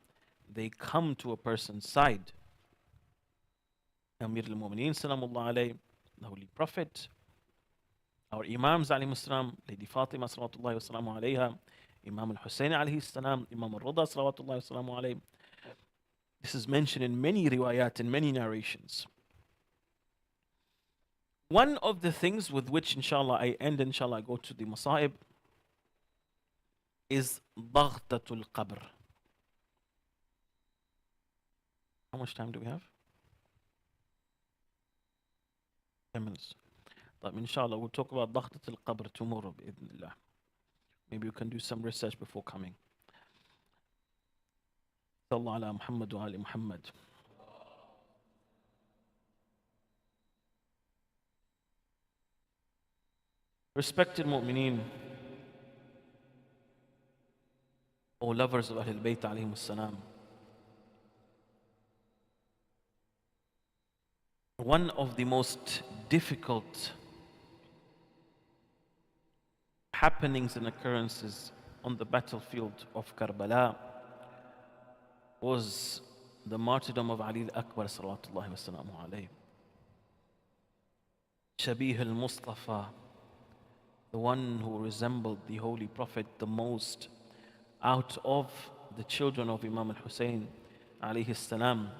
Speaker 1: they come to a person's side. Amir al-Mu'mineen salamullah alayhi, the Holy Prophet, our Imams alayhi salam, Lady Fatima salawatullahi wa salamu alayha, Imam al-Hussein alayhi salam, Imam al-Rida salawatullahi wa salamu alayhi. This is mentioned in many riwayat, in many narrations. One of the things with which inshallah I end, inshallah I go to the Masa'ib, is Daghtatul Qabr. How much time do we have? 10 minutes. But inshallah, we'll talk about Daghtat al-Qabr tomorrow, bi'idhnillah. Maybe you can do some research before coming. Sallallahu ala Muhammad wa ali Muhammad. Respected mu'mineen, O lovers of Ahlul Bayt alayhim salam, one of the most difficult happenings and occurrences on the battlefield of Karbala was the martyrdom of Ali al-Akbar salawatullahi wa salamu alayhi. Shabih al-Mustafa, the one who resembled the Holy Prophet the most out of the children of Imam al-Hussein alayhi salam,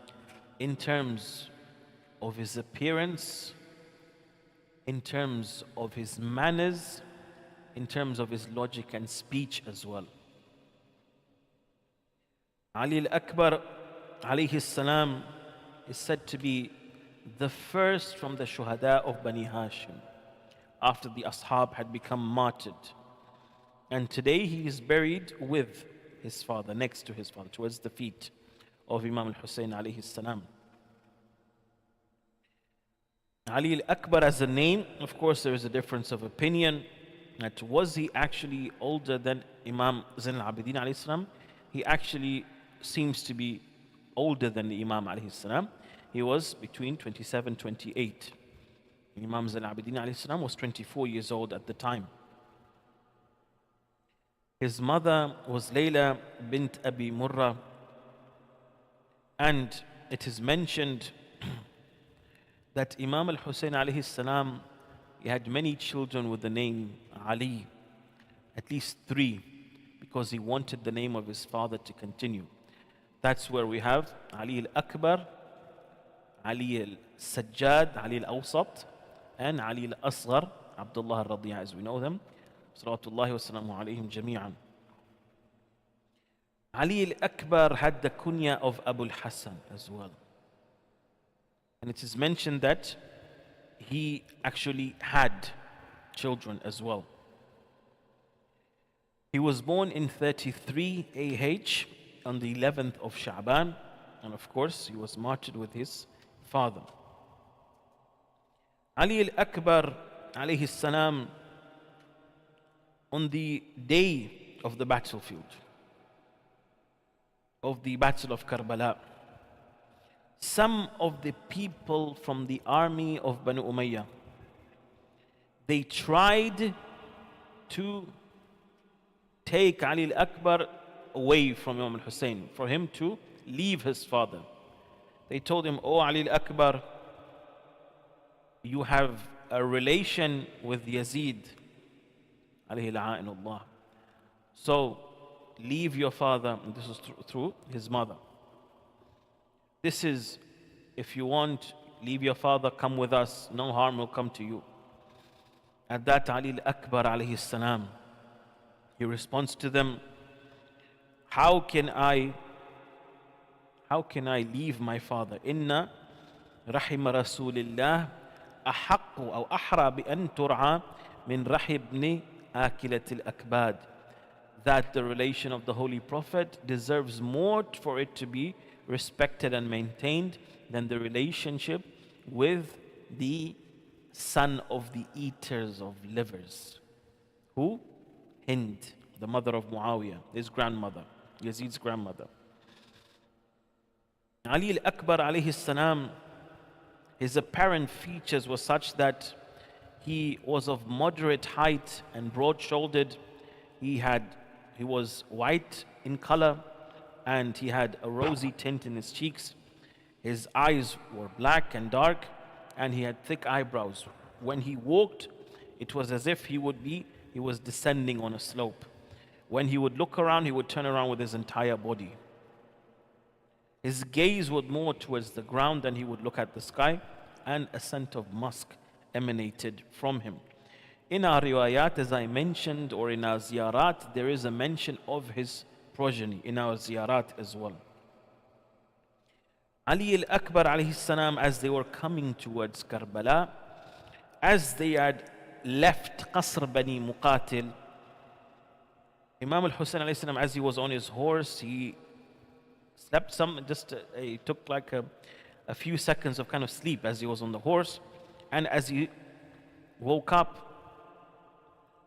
Speaker 1: in terms of his appearance, in terms of his manners, in terms of his logic and speech as well. Ali al-Akbar alayhi salam is said to be the first from the shuhada of Bani Hashim after the ashab had become martyred. And today he is buried with his father, next to his father, towards the feet of Imam al-Hussein alayhi salam. Ali al-Akbar as a name, of course there is a difference of opinion. That was he actually older than Imam Zain al-Abidin alayhi salam? He actually seems to be older than the Imam alayhi salam. He was between 27, 28. Imam Zain al-Abidin alayhi salam was 24 years old at the time. His mother was Layla bint Abi Murrah, and it is mentioned that Imam al-Hussein alayhi salam, he had many children with the name Ali, at least 3, because he wanted the name of his father to continue. That's where we have Ali al-Akbar, Ali al-Sajjad, Ali al-Awsat, and Ali al-Asghar, Abdullah al-Radi'a as we know them. Salawatullahi wa salamu alayhim jami'an. Ali al-Akbar had the kunya of Abu al-Hasan as well. And it is mentioned that he actually had children as well. He was born in 33 AH on the 11th of Sha'ban, and of course he was martyred with his father. Ali al-Akbar alayhi salam, on the day of the battlefield, of the Battle of Karbala, some of the people from the army of Banu Umayyah, they tried to take Ali al-Akbar away from Imam al-Hussein, for him to leave his father. They told him, "Oh Ali al-Akbar, you have a relation with Yazid, alayhi la'inullah. So leave your father," and this is through his mother. This is, if you want, leave your father, come with us, no harm will come to you. At that, Ali al-Akbar alayhi salam, he responds to them, how can I leave my father? Inna rahim Rasulillah ahaqqu aw ahra bi an tur'a min rahibni akilat al-akbad. That the relation of the Holy Prophet deserves more for it to be respected and maintained than the relationship with the son of the eaters of livers. Who? Hind, the mother of Muawiyah, his grandmother, Yazid's grandmother. Ali al-Akbar alayhi salam, his apparent features were such that he was of moderate height and broad-shouldered. He was white in color and he had a rosy tint in his cheeks. His eyes were black and dark and he had thick eyebrows. When he walked, it was as if he was descending on a slope. When he would look around, he would turn around with his entire body. His gaze would more towards the ground than he would look at the sky, and a scent of musk emanated from him. In our riwayat, as I mentioned, or in our ziyarat, there is a mention of his progeny in our ziyarat as well. Ali al-Akbar alayhi salam, as they were coming towards Karbala, as they had left Qasr Bani Muqatil, Imam al-Hussein alayhi salam, as he was on his horse, he slept he took like a few seconds of kind of sleep as he was on the horse. And as he woke up,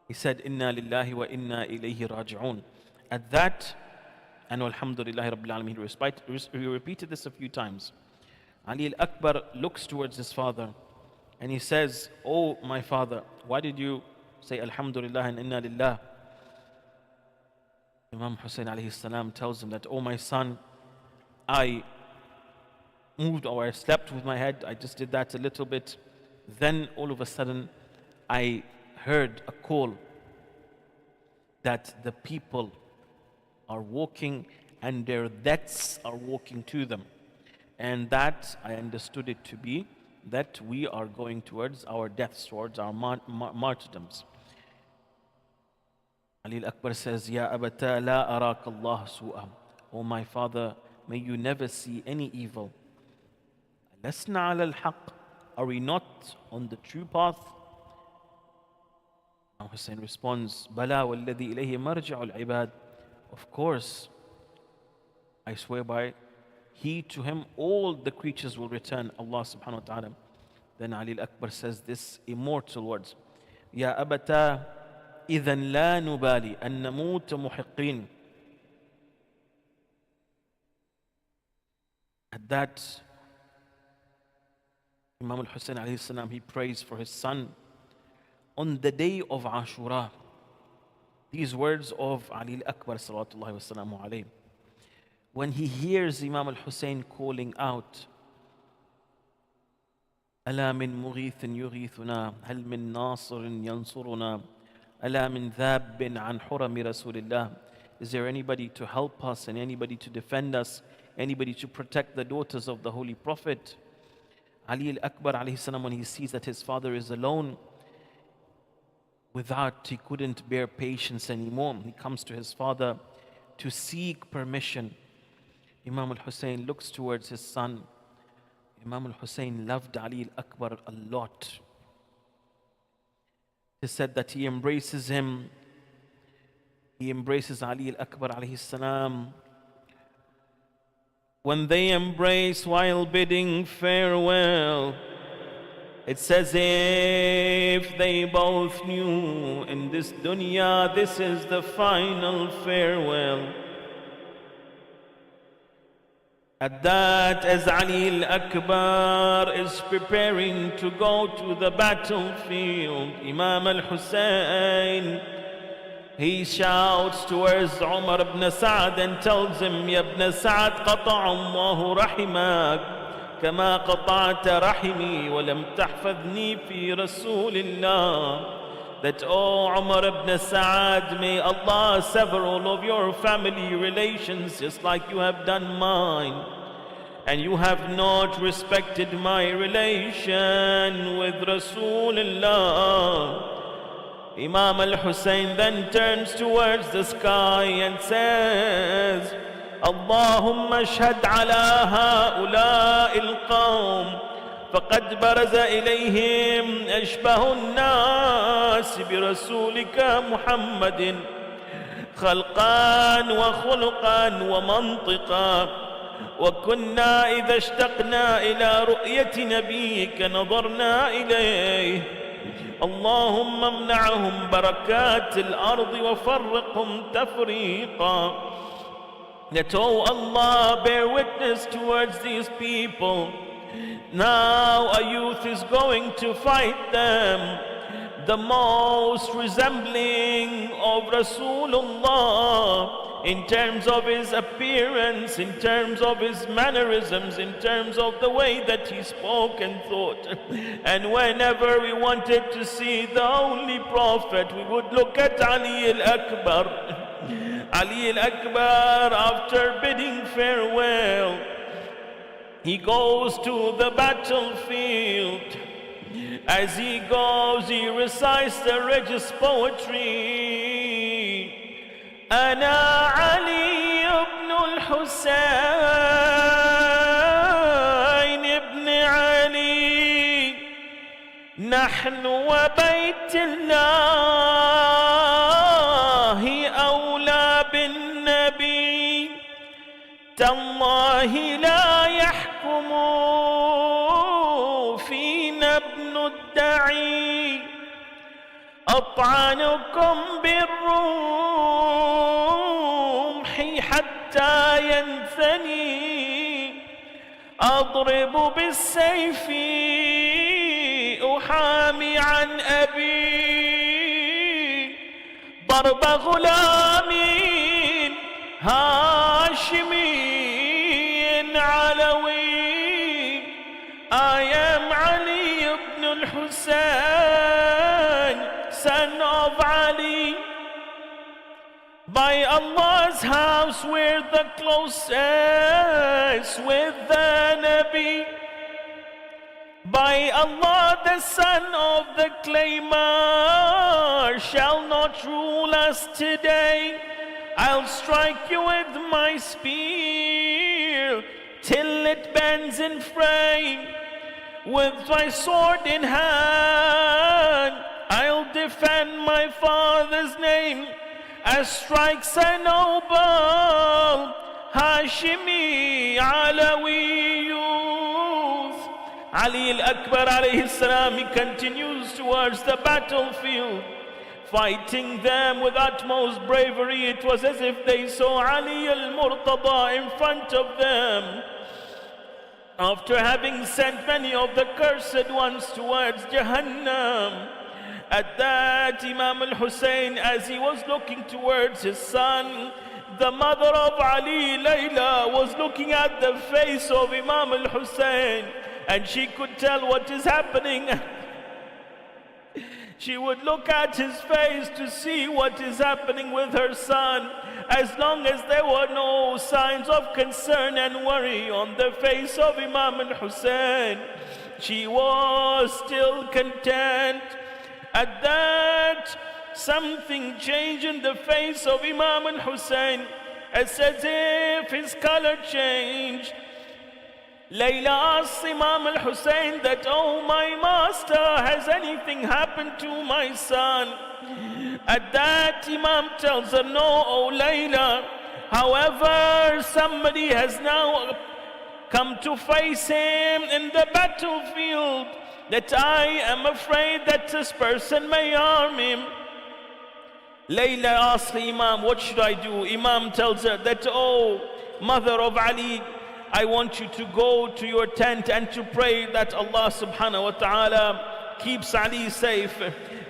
Speaker 1: he said, Inna lillahi wa inna ilayhi raji'un. At that, and alhamdulillahi rabbil alameen, he repeated this a few times. Ali al-Akbar looks towards his father and he says, oh my father, why did you say alhamdulillah and inna lillah? Imam Hussein alayhi salam tells him that, oh my son, I moved or I slept with my head, I just did that a little bit. Then all of a sudden, I heard a call that the people are walking and their deaths are walking to them. And that I understood it to be that we are going towards our deaths, towards our martyrdoms. Ali al-Akbar says, Ya abata la araka Allah su'a. Oh my father, may you never see any evil. Lasna ala al-haq. Are we not on the true path? Imam Hussein responds, Bala walladhi ilayhi marja'u al-ibad. Of course, I swear by He, to Him all the creatures will return, Allah subhanahu wa ta'ala. Then Ali al-Akbar says this immortal words, Ya abata idhan la nubali an namut muhiqqin. At that, Imam al-Hussein alayhi salam, he prays for his son on the day of Ashura. These words of Ali al-Akbar salawatullahi wa salamu alayhi. When he hears Imam al-Hussein calling out, ألا من مغيث يغيثنا هل من ناصر ينصرنا ألا من ذاب عن حرم رسول الله. Is there anybody to help us and anybody to defend us, anybody to protect the daughters of the Holy Prophet? Ali al-Akbar alayhi salam, when he sees that his father is alone, he couldn't bear patience anymore. He comes to his father to seek permission. Imam al-Hussein looks towards his son. Imam al-Hussein loved Ali al-Akbar a lot. He said that he embraces him. He embraces Ali al-Akbar alayhi salam. When they embrace while bidding farewell, it's as if they both knew in this dunya this is the final farewell. At that, as Ali al-Akbar is preparing to go to the battlefield, Imam al-Hussein, he shouts towards Umar ibn Sa'd and tells him, Ya ibn Sa'd, qata'a Allahu rahimak, kama qata'ta rahimi, wa lam tahfadhni fi Rasulillah. That, oh Umar ibn Sa'd, may Allah sever all of your family relations just like you have done mine. and you have not respected my relation with Rasulullah. Imam al-Hussein then turns towards the sky and says, Allahumma ashhad ala ha'ula'i al-qawm فقد برز إليهم أشبه الناس برسولك محمد خلقا وخلقا ومنطقا وكنا إذا اشتقنا إلى رؤية نبيك نظرنا إليه اللهم امنعهم بركات الأرض وفرقهم تفريقا. That, oh Allah, bear witness towards these people. Now a youth is going to fight them, the most resembling of Rasulullah in terms of his appearance, in terms of his mannerisms, in terms of the way that he spoke and thought. And whenever we wanted to see the only Prophet, we would look at Ali al-Akbar. Ali al-Akbar, after bidding farewell, he goes to the battlefield. As he goes, he recites the religious poetry. أنا علي ابن الحسين ابن علي نحن وبيت الله أولى بالنبي تالله لا يحكم فينا ابن الدعي أطعنكم بالرمح حتى ينثني أضرب بالسيف أحامي عن أبي ضرب غلام هاشمي علوي. I am Ali ibn al-Hussein, son of Ali. By Allah's house we're the closest with the Nabi. By Allah, the son of the claimer shall not rule us today. I'll strike you with my spear till it bends in frame. With my sword in hand, I'll defend my father's name as strikes a noble Hashimi Alawi youth. Ali al-Akbar alayhi salam, he continues towards the battlefield, fighting them with utmost bravery. It was as if they saw Ali al-Murtada in front of them. After having sent many of the cursed ones towards Jahannam, at that Imam al-Hussein, as he was looking towards his son, the mother of Ali, Layla, was looking at the face of Imam al-Hussein, and she could tell what is happening. She would look at his face to see what is happening with her son. As long as there were no signs of concern and worry on the face of Imam al-Hussein, she was still content. At that, something changed in the face of Imam al-Hussein. It's as if his color changed. Layla asked Imam al-Hussein that, oh my master, has anything happened to my son? At that, Imam tells her, no, oh Layla. However, somebody has now come to face him in the battlefield, that I am afraid that this person may harm him. Layla asks Imam, what should I do? Imam tells her that, oh, mother of Ali, I want you to go to your tent and to pray that Allah subhanahu wa ta'ala keeps Ali safe.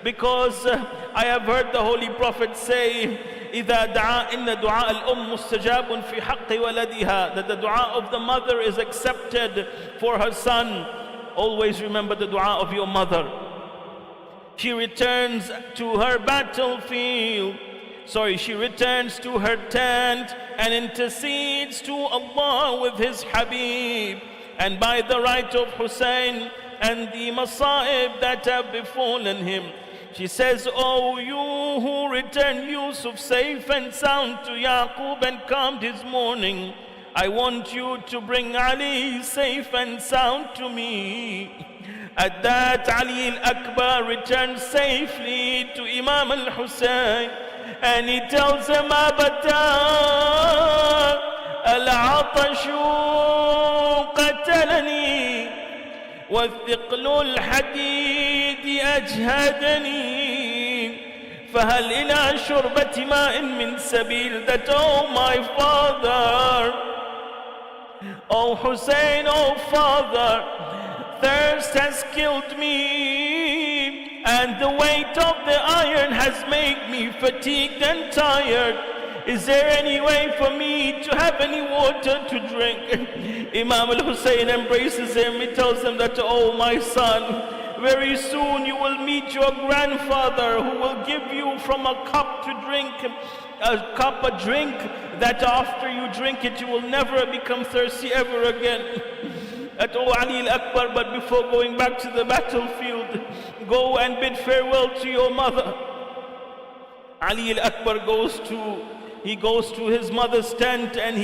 Speaker 1: Because I have heard the Holy Prophet say, إِذَا دَعَا إِنَّ دُعَاءَ الْأُمُّ مُسْتَجَابٌ فِي حَقِّ وَلَدِهَا, that the dua of the mother is accepted for her son. Always remember the dua of your mother. She returns to her battlefield. She returns to her tent and intercedes to Allah with his Habib. And by the right of Hussein and the masa'ib that have befallen him, she says, "Oh, you who returned Yusuf safe and sound to Yaqub and calmed his mourning, I want you to bring Ali safe and sound to me." At that, Ali al-Akbar returns safely to Imam al-Hussein, and he tells him, "Abata, al-atashu qatalani, والثقل الحديد أجهدني فهل إلى شربة ماء من سبيل." That, oh my father, oh Hussein, oh father, thirst has killed me, and the weight of the iron has made me fatigued and tired. Is there any way for me to have any water to drink? Imam al-Hussein embraces him. He tells him that, "Oh my son, very soon you will meet your grandfather, who will give you from a cup to drink, a drink that after you drink it, you will never become thirsty ever again." At Ali al-Akbar, but before going back to the battlefield, go and bid farewell to your mother. Ali al-Akbar goes to his mother's tent, and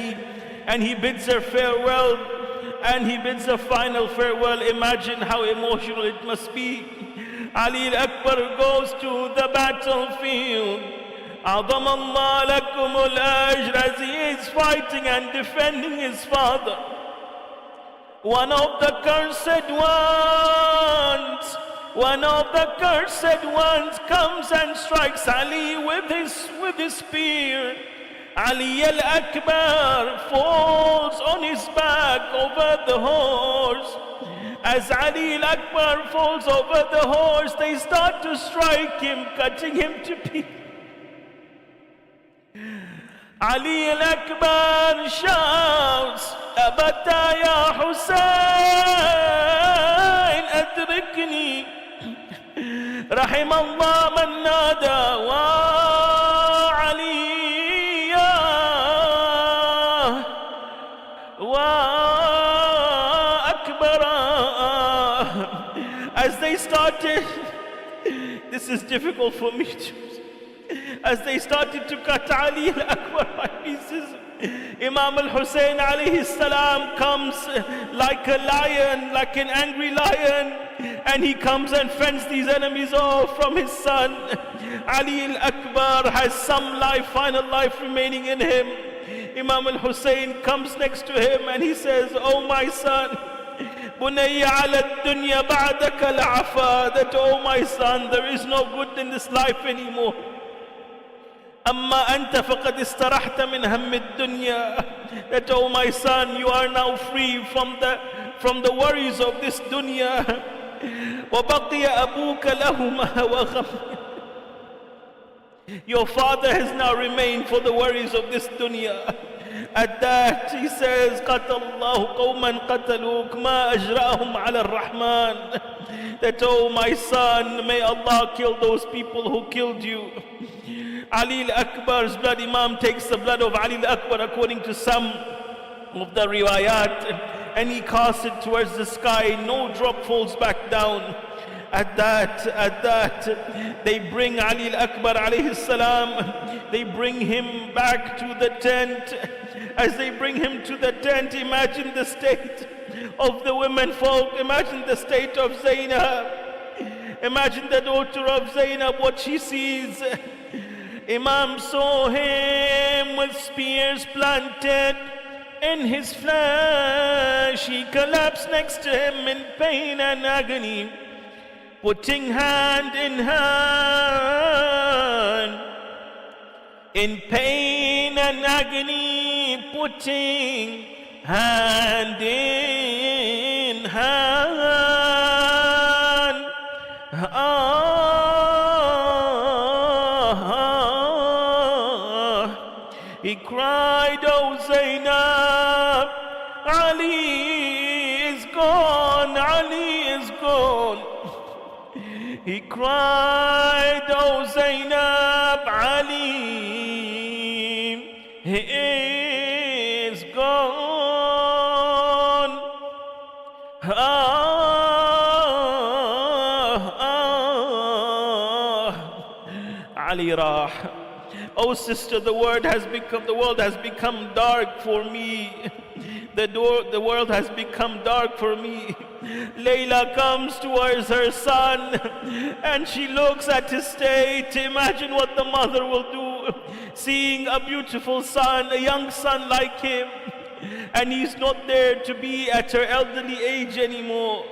Speaker 1: he bids her farewell, and he bids a final farewell. Imagine how emotional it must be. Ali al-Akbar goes to the battlefield. A'zam Allah lakum al-ajr, as he is fighting and defending his father. One of the cursed ones comes and strikes Ali with his spear. Ali al-Akbar falls on his back over the horse. As Ali al-Akbar falls over the horse, they start to strike him, cutting him to pieces. Ali al-Akbar shouts, "Abata ya Hussein, adrikni. Rahim Allah man nada wa aliya wa akbara." As they started, this is difficult for me to, as they started to cut Ali al-Akbar by pieces, Imam al-Hussein alayhi salam comes like a lion, like an angry lion, and he comes and fends these enemies off from his son. Ali al-Akbar has some life, final life remaining in him. Imam al-Hussein comes next to him and he says, "Oh my son, bunayya ala dunya ba'daka la'afa," that, "Oh my son, there is no good in this life anymore. Amma anta faqad istarahta min hammi dunya," that, "Oh my son, you are now free from the worries of this dunya. Wa baqiya abuka lahuma wa gham." Your father has now remained for the worries of this dunya. At that, he says, "Qatallahu qawman qataluk ma ajra'ahum ala ar-Rahman," that, "Oh my son, may Allah kill those people who killed you." Ali al-Akbar's blood, Imam takes the blood of Ali al-Akbar according to some of the riwayat, and he casts it towards the sky. No drop falls back down. At that, they bring Ali al-Akbar alayhi salam, they bring him back to the tent. As they bring him to the tent, imagine the state of the women folk, imagine the state of Zainab, imagine the daughter of Zainab, what she sees. Imam saw him with spears planted in his flesh. He collapsed next to him in pain and agony, putting hand in hand. In pain and agony, putting hand in hand. He cried, "Oh Zainab, Ali is gone, Ali is gone." He cried, "Oh Zainab, Ali, he is gone. Ali rah. Oh sister, the world has become dark for me. The world has become dark for me." Layla comes towards her son and she looks at his state. Imagine what the mother will do, seeing a beautiful son, a young son like him, and he's not there to be at her elderly age anymore.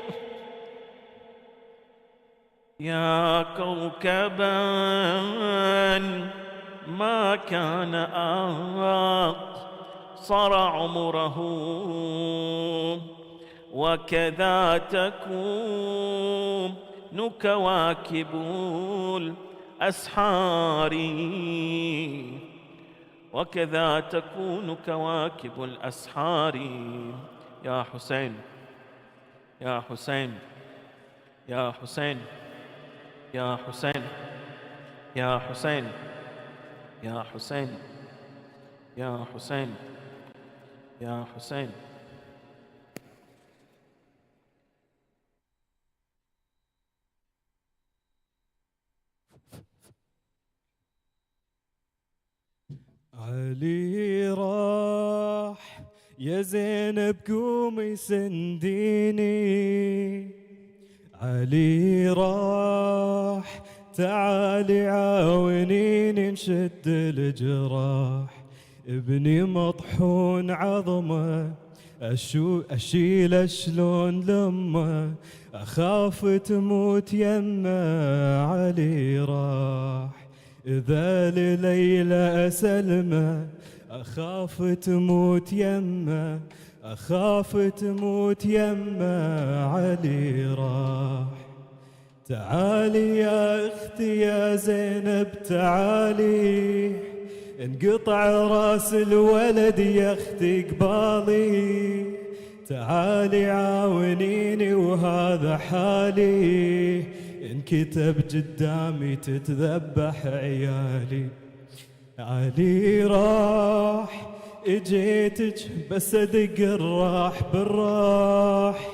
Speaker 1: يا كوكبا ما كان صار عمره وكذا تكون كواكب الأسحار وكذا تكون كواكب الأسحار. يا حسين يا حسين يا حسين يا حسين يا حسين يا حسين يا حسين يا حسين.
Speaker 2: علي راح يا زينب قومي سنديني. علي راح تعالي عاونيني نشد الجراح. ابني مطحون عظمه اشيله شلون لمه. اخاف تموت يمه. علي راح إذا لليلى أسلمه. أخاف تموت يمه. أخاف تموت يمه. علي راح. تعالي يا أختي يا زينب تعالي. انقطع راس الولد يا أختي قبالي. تعالي عاونيني وهذا حالي. انكتب قدامي تتذبح عيالي. علي راح اجيتك بس ادق الراح بالراح.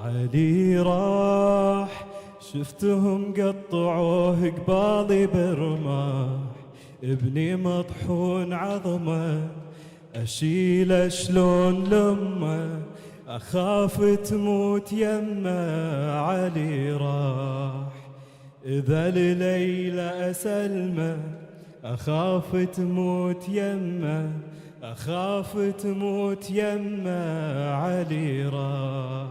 Speaker 2: علي راح شفتهم قطعوه قبالي برماح. ابني مطحون عظمه اشيله شلون لمه. أخاف تموت يمه. علي راح إذا لليلى أسلمه. أخاف تموت يمه. أخاف تموت يمه. علي راح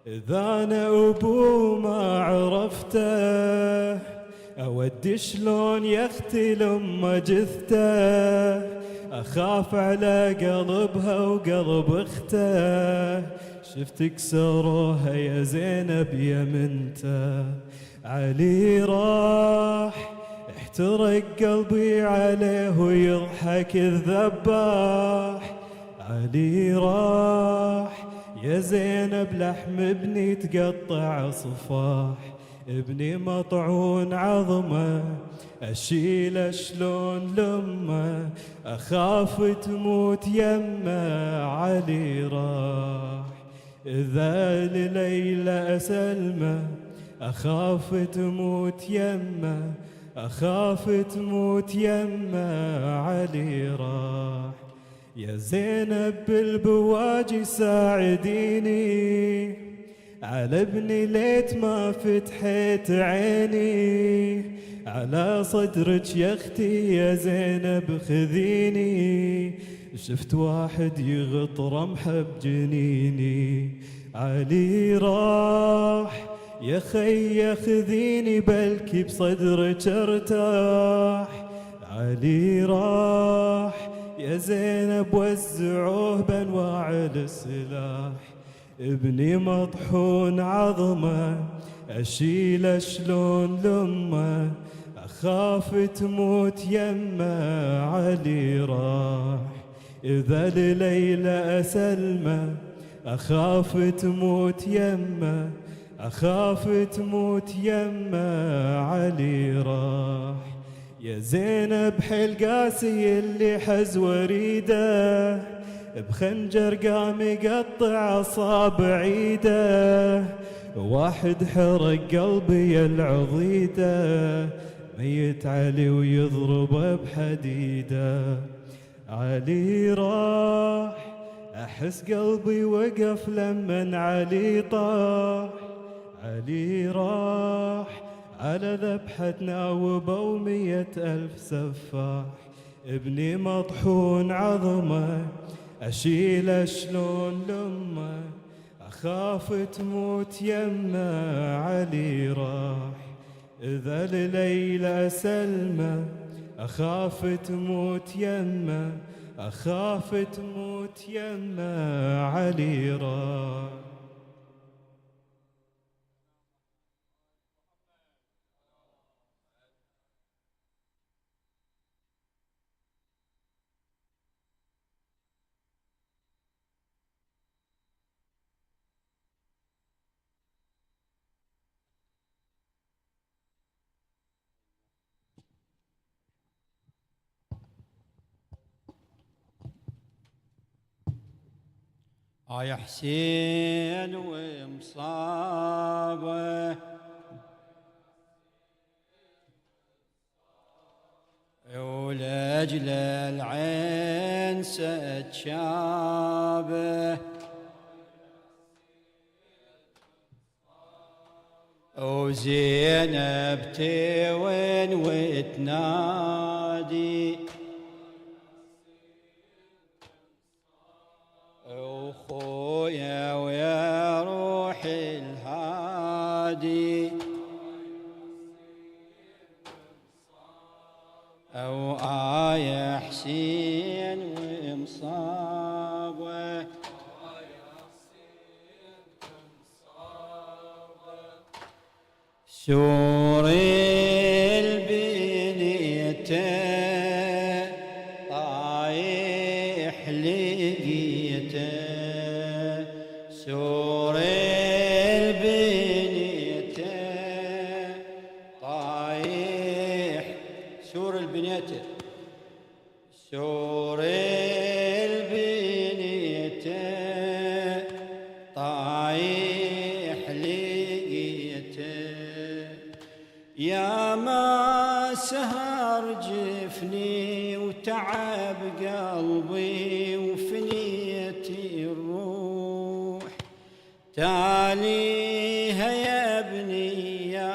Speaker 2: إذا أنا أبوه ما عرفته. أودي شلون يا أختي لما جثته. أخاف على قلبها وقلب اخته. شفت كسروها يا زينب يا منته. علي راح احترق قلبي عليه ويضحك الذباح. علي راح يا زينب لحم ابني تقطع صفاح. ابني مطعون عظمه أشيله شلون لمه. أخاف تموت يمه. علي راح إذا لليلى أسلمه. أخاف تموت يمه. أخاف تموت يمه. علي راح يا زينب بالبواجي ساعديني. على ابني ليت ما فتحت عيني. على صدرك يا اختي يا زينب خذيني. شفت واحد يغط رمحه بجنيني. علي راح يا خي خذيني بلكي بصدرك ارتاح. علي راح يا زينب وزعوه بانواع السلاح. ابني مطحون عظمه اشيله شلون لمه. أخاف تموت يمه. علي راح إذا لليلى أسلمه. أخاف تموت يمه. أخاف تموت يما علي راح. يا زينب حيل قاسي اللي حز وريده، بخنجر قام يقطع أصابع عيده، واحد حرق قلبي العضيده، ميت علي ويضربه بحديده. علي راح أحس قلبي وقف لمن علي طاح. علي راح على ذبحتنا وبو 100,000 سفاح. ابني مطحون عظمه أشيله شلون لمه، أخاف تموت يما علي راح. إذا الليلة سلمى أخاف تموت يما، أخاف تموت يما علي راح.
Speaker 3: يا حسين ومصابه ولأجل العين ستشابه، وزينب تون وتنادي، وخويا ويا روح الهادي، أو يا حسين ومصابه سور البنية طايح لقيته، سور البنية طايح، سور البنية، سور البنية طايح لقيته، يا ما سهر جفني وتعب قلبي وفنيتي الروح، تاليها يا ابني يا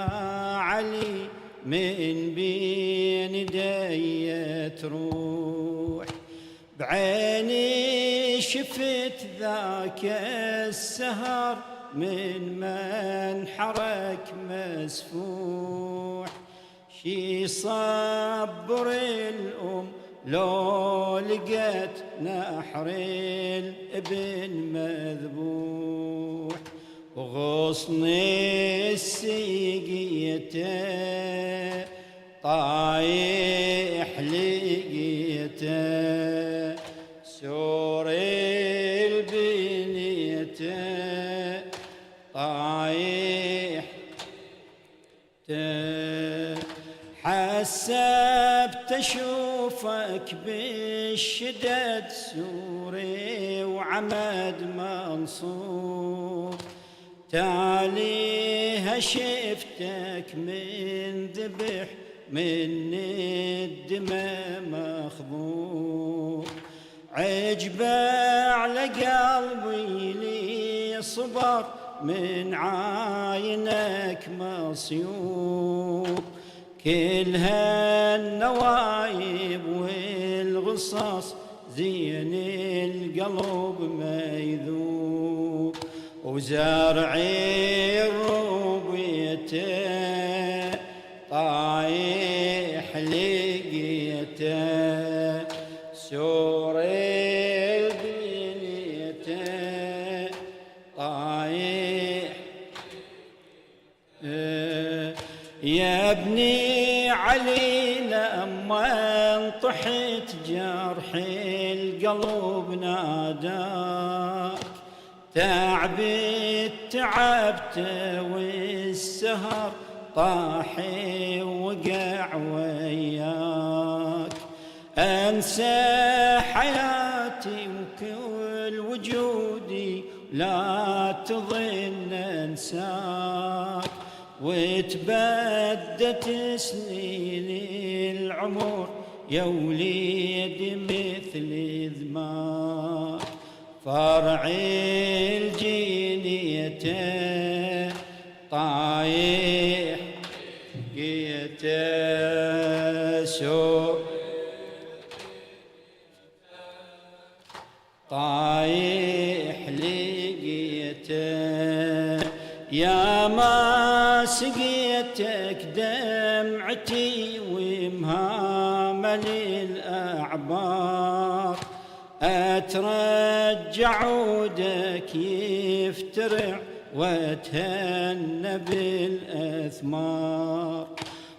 Speaker 3: علي من بين دي تروح، بعيني شفت ذاك السهر من منحرك مسفوح، شي صبر الأم لو لقت نحر الابن مذبوح، وغصن السقيته طايح لقيته، سور البنية طايح، حسبت اشوفك بالشدد سوري وعمد منصور، تاليها شفتك من ذبح من الدماء مخبور، عجبه على قلبي لي صبر من عاينك مصيوب، كل هالنوايب والغصص زين القلب ما يذوب، وزرعي الروبيته طايح لقيته، سور البنيته طايح، يا ابني علي لما انطحت جرح القلب ناداك، عبيد تعبته والسهر طاحي وقع وياك، أنسى حياتي وكل وجودي لا تظن أنساك، وتبدت سنين العمر يا وليد مثل ذماك، فرع الجنية طايح جيته سوء طايح لقيته، يا ما سقيتك دمعتي ومهامل الأعبار، أترجع عودك يفترع واتهنى بالأثمار،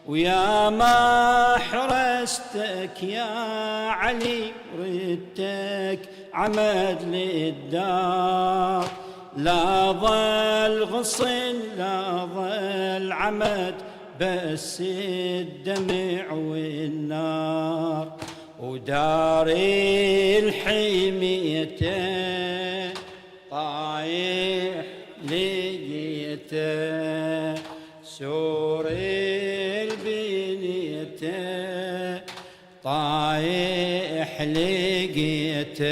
Speaker 3: ويا ما حرستك يا علي ردتك عمد للدار، لا ظل غصن لا ظل عمد بس الدمع والنار، وداري الحمية طايح لقيته، سور البنية طايح لقيته،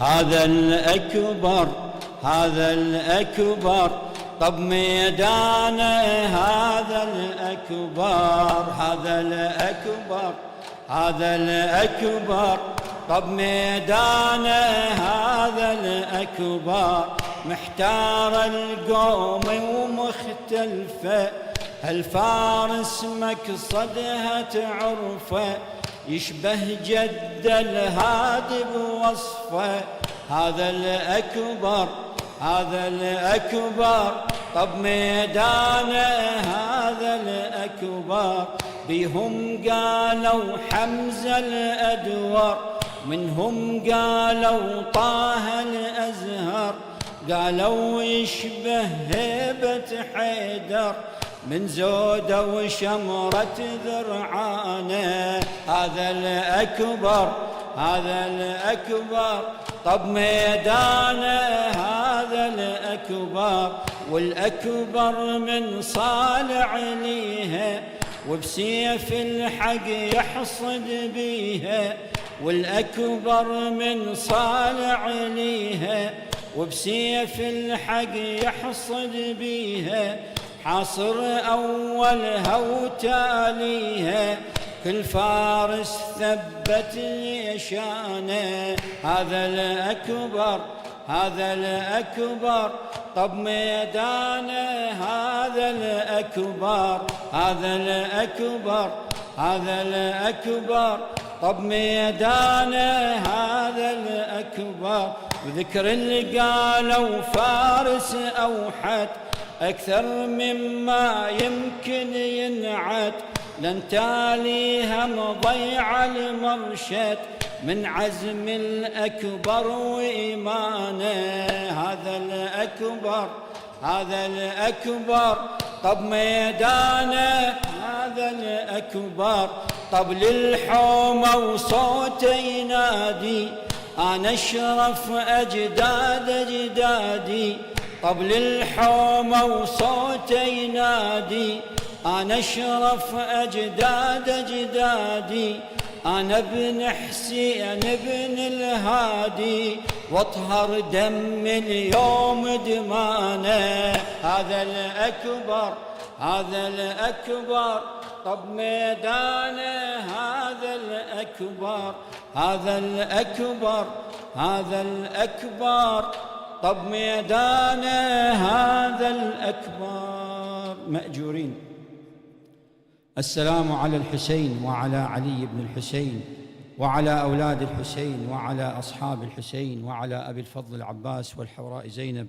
Speaker 3: هذا الأكبر هذا الأكبر طب ميدانه، هذا الأكبر هذا الأكبر هذا الأكبر طب ميدانه، هذا الأكبر محتار القوم ومختلفة، الفارس مقصدها تعرفه، يشبه جد الهادي بوصفه، هذا الأكبر هذا الأكبر طب ميدانه، هذا الأكبر بهم قالوا حمزة الأدور، منهم قالوا طه الأزهر، قالوا يشبه هيبة حيدر من زودة وشمرة ذرعانه، هذا الأكبر هذا الأكبر طب ميدانه، هذا الأكبر والأكبر من صالع ليها، وبسيف الحق يحصد بيها، والأكبر من صالع ليها، وبسيف الحق يحصد بيها، حاصر أولها وتاليها، كل فارس ثبت يشانه، هذا الأكبر هذا الأكبر طب ميدانه، هذا الأكبر هذا الأكبر هذا الأكبر طب ميدانه، هذا الأكبر وذكر اللي قالوا فارس أوحد أكثر مما يمكن ينعد، لن تاليها مضيع المرشد من عزم الأكبر وإيمانه، هذا الأكبر هذا الأكبر طب ميدانه، هذا الأكبر طب للحومة وصوته ينادي، أنا أشرف أجداد أجدادي، طب للحومة وصوته ينادي، أنا أشرف أجداد أجدادي، أنا ابن حسين ابن الهادي، واطهر دم اليوم دمانه، هذا الأكبر هذا الأكبر طب ميدانه، هذا الأكبر هذا الأكبر هذا الأكبر طب ميدانه، هذا الأكبر. مأجورين. السلام على الحسين وعلى علي بن الحسين وعلى أولاد الحسين وعلى أصحاب الحسين وعلى أبي الفضل العباس والحوراء زينب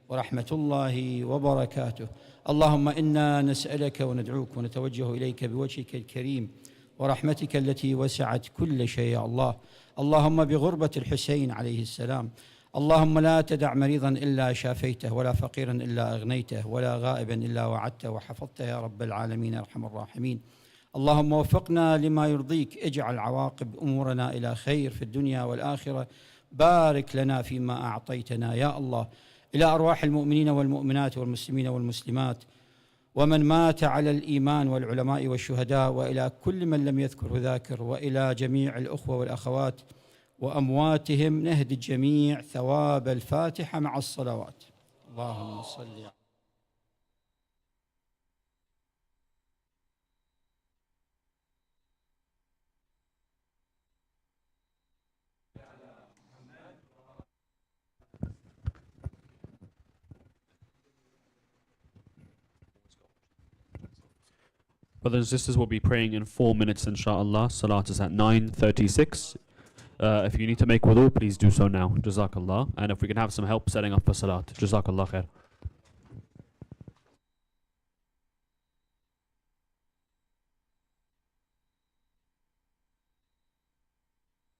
Speaker 3: ورحمة الله وبركاته. اللهم إنا نسألك وندعوك ونتوجه إليك بوجهك الكريم ورحمتك التي وسعت كل شيء يا الله. اللهم بغربة الحسين عليه السلام، اللهم لا تدع مريضا إلا شافيته، ولا فقيرا إلا أغنيته، ولا غائبا إلا وعدته وحفظته يا رب العالمين أرحم الراحمين. اللهم وفقنا لما يرضيك، اجعل عواقب أمورنا إلى خير في الدنيا والآخرة، بارك لنا فيما أعطيتنا يا الله. إلى أرواح المؤمنين والمؤمنات والمسلمين والمسلمات ومن مات على الإيمان والعلماء والشهداء، وإلى كل من لم يذكره ذاكر، وإلى جميع الأخوة والأخوات وأمواتهم، نهدي الجميع ثواب الفاتحة مع الصلوات. اللهم صل على
Speaker 4: Brothers and sisters, we'll be praying in 4 minutes, inshallah. Salat is at 9:36. If you need to make wudu, please do so now. Jazakallah. And if we can have some help setting up for salat. Jazakallah khair.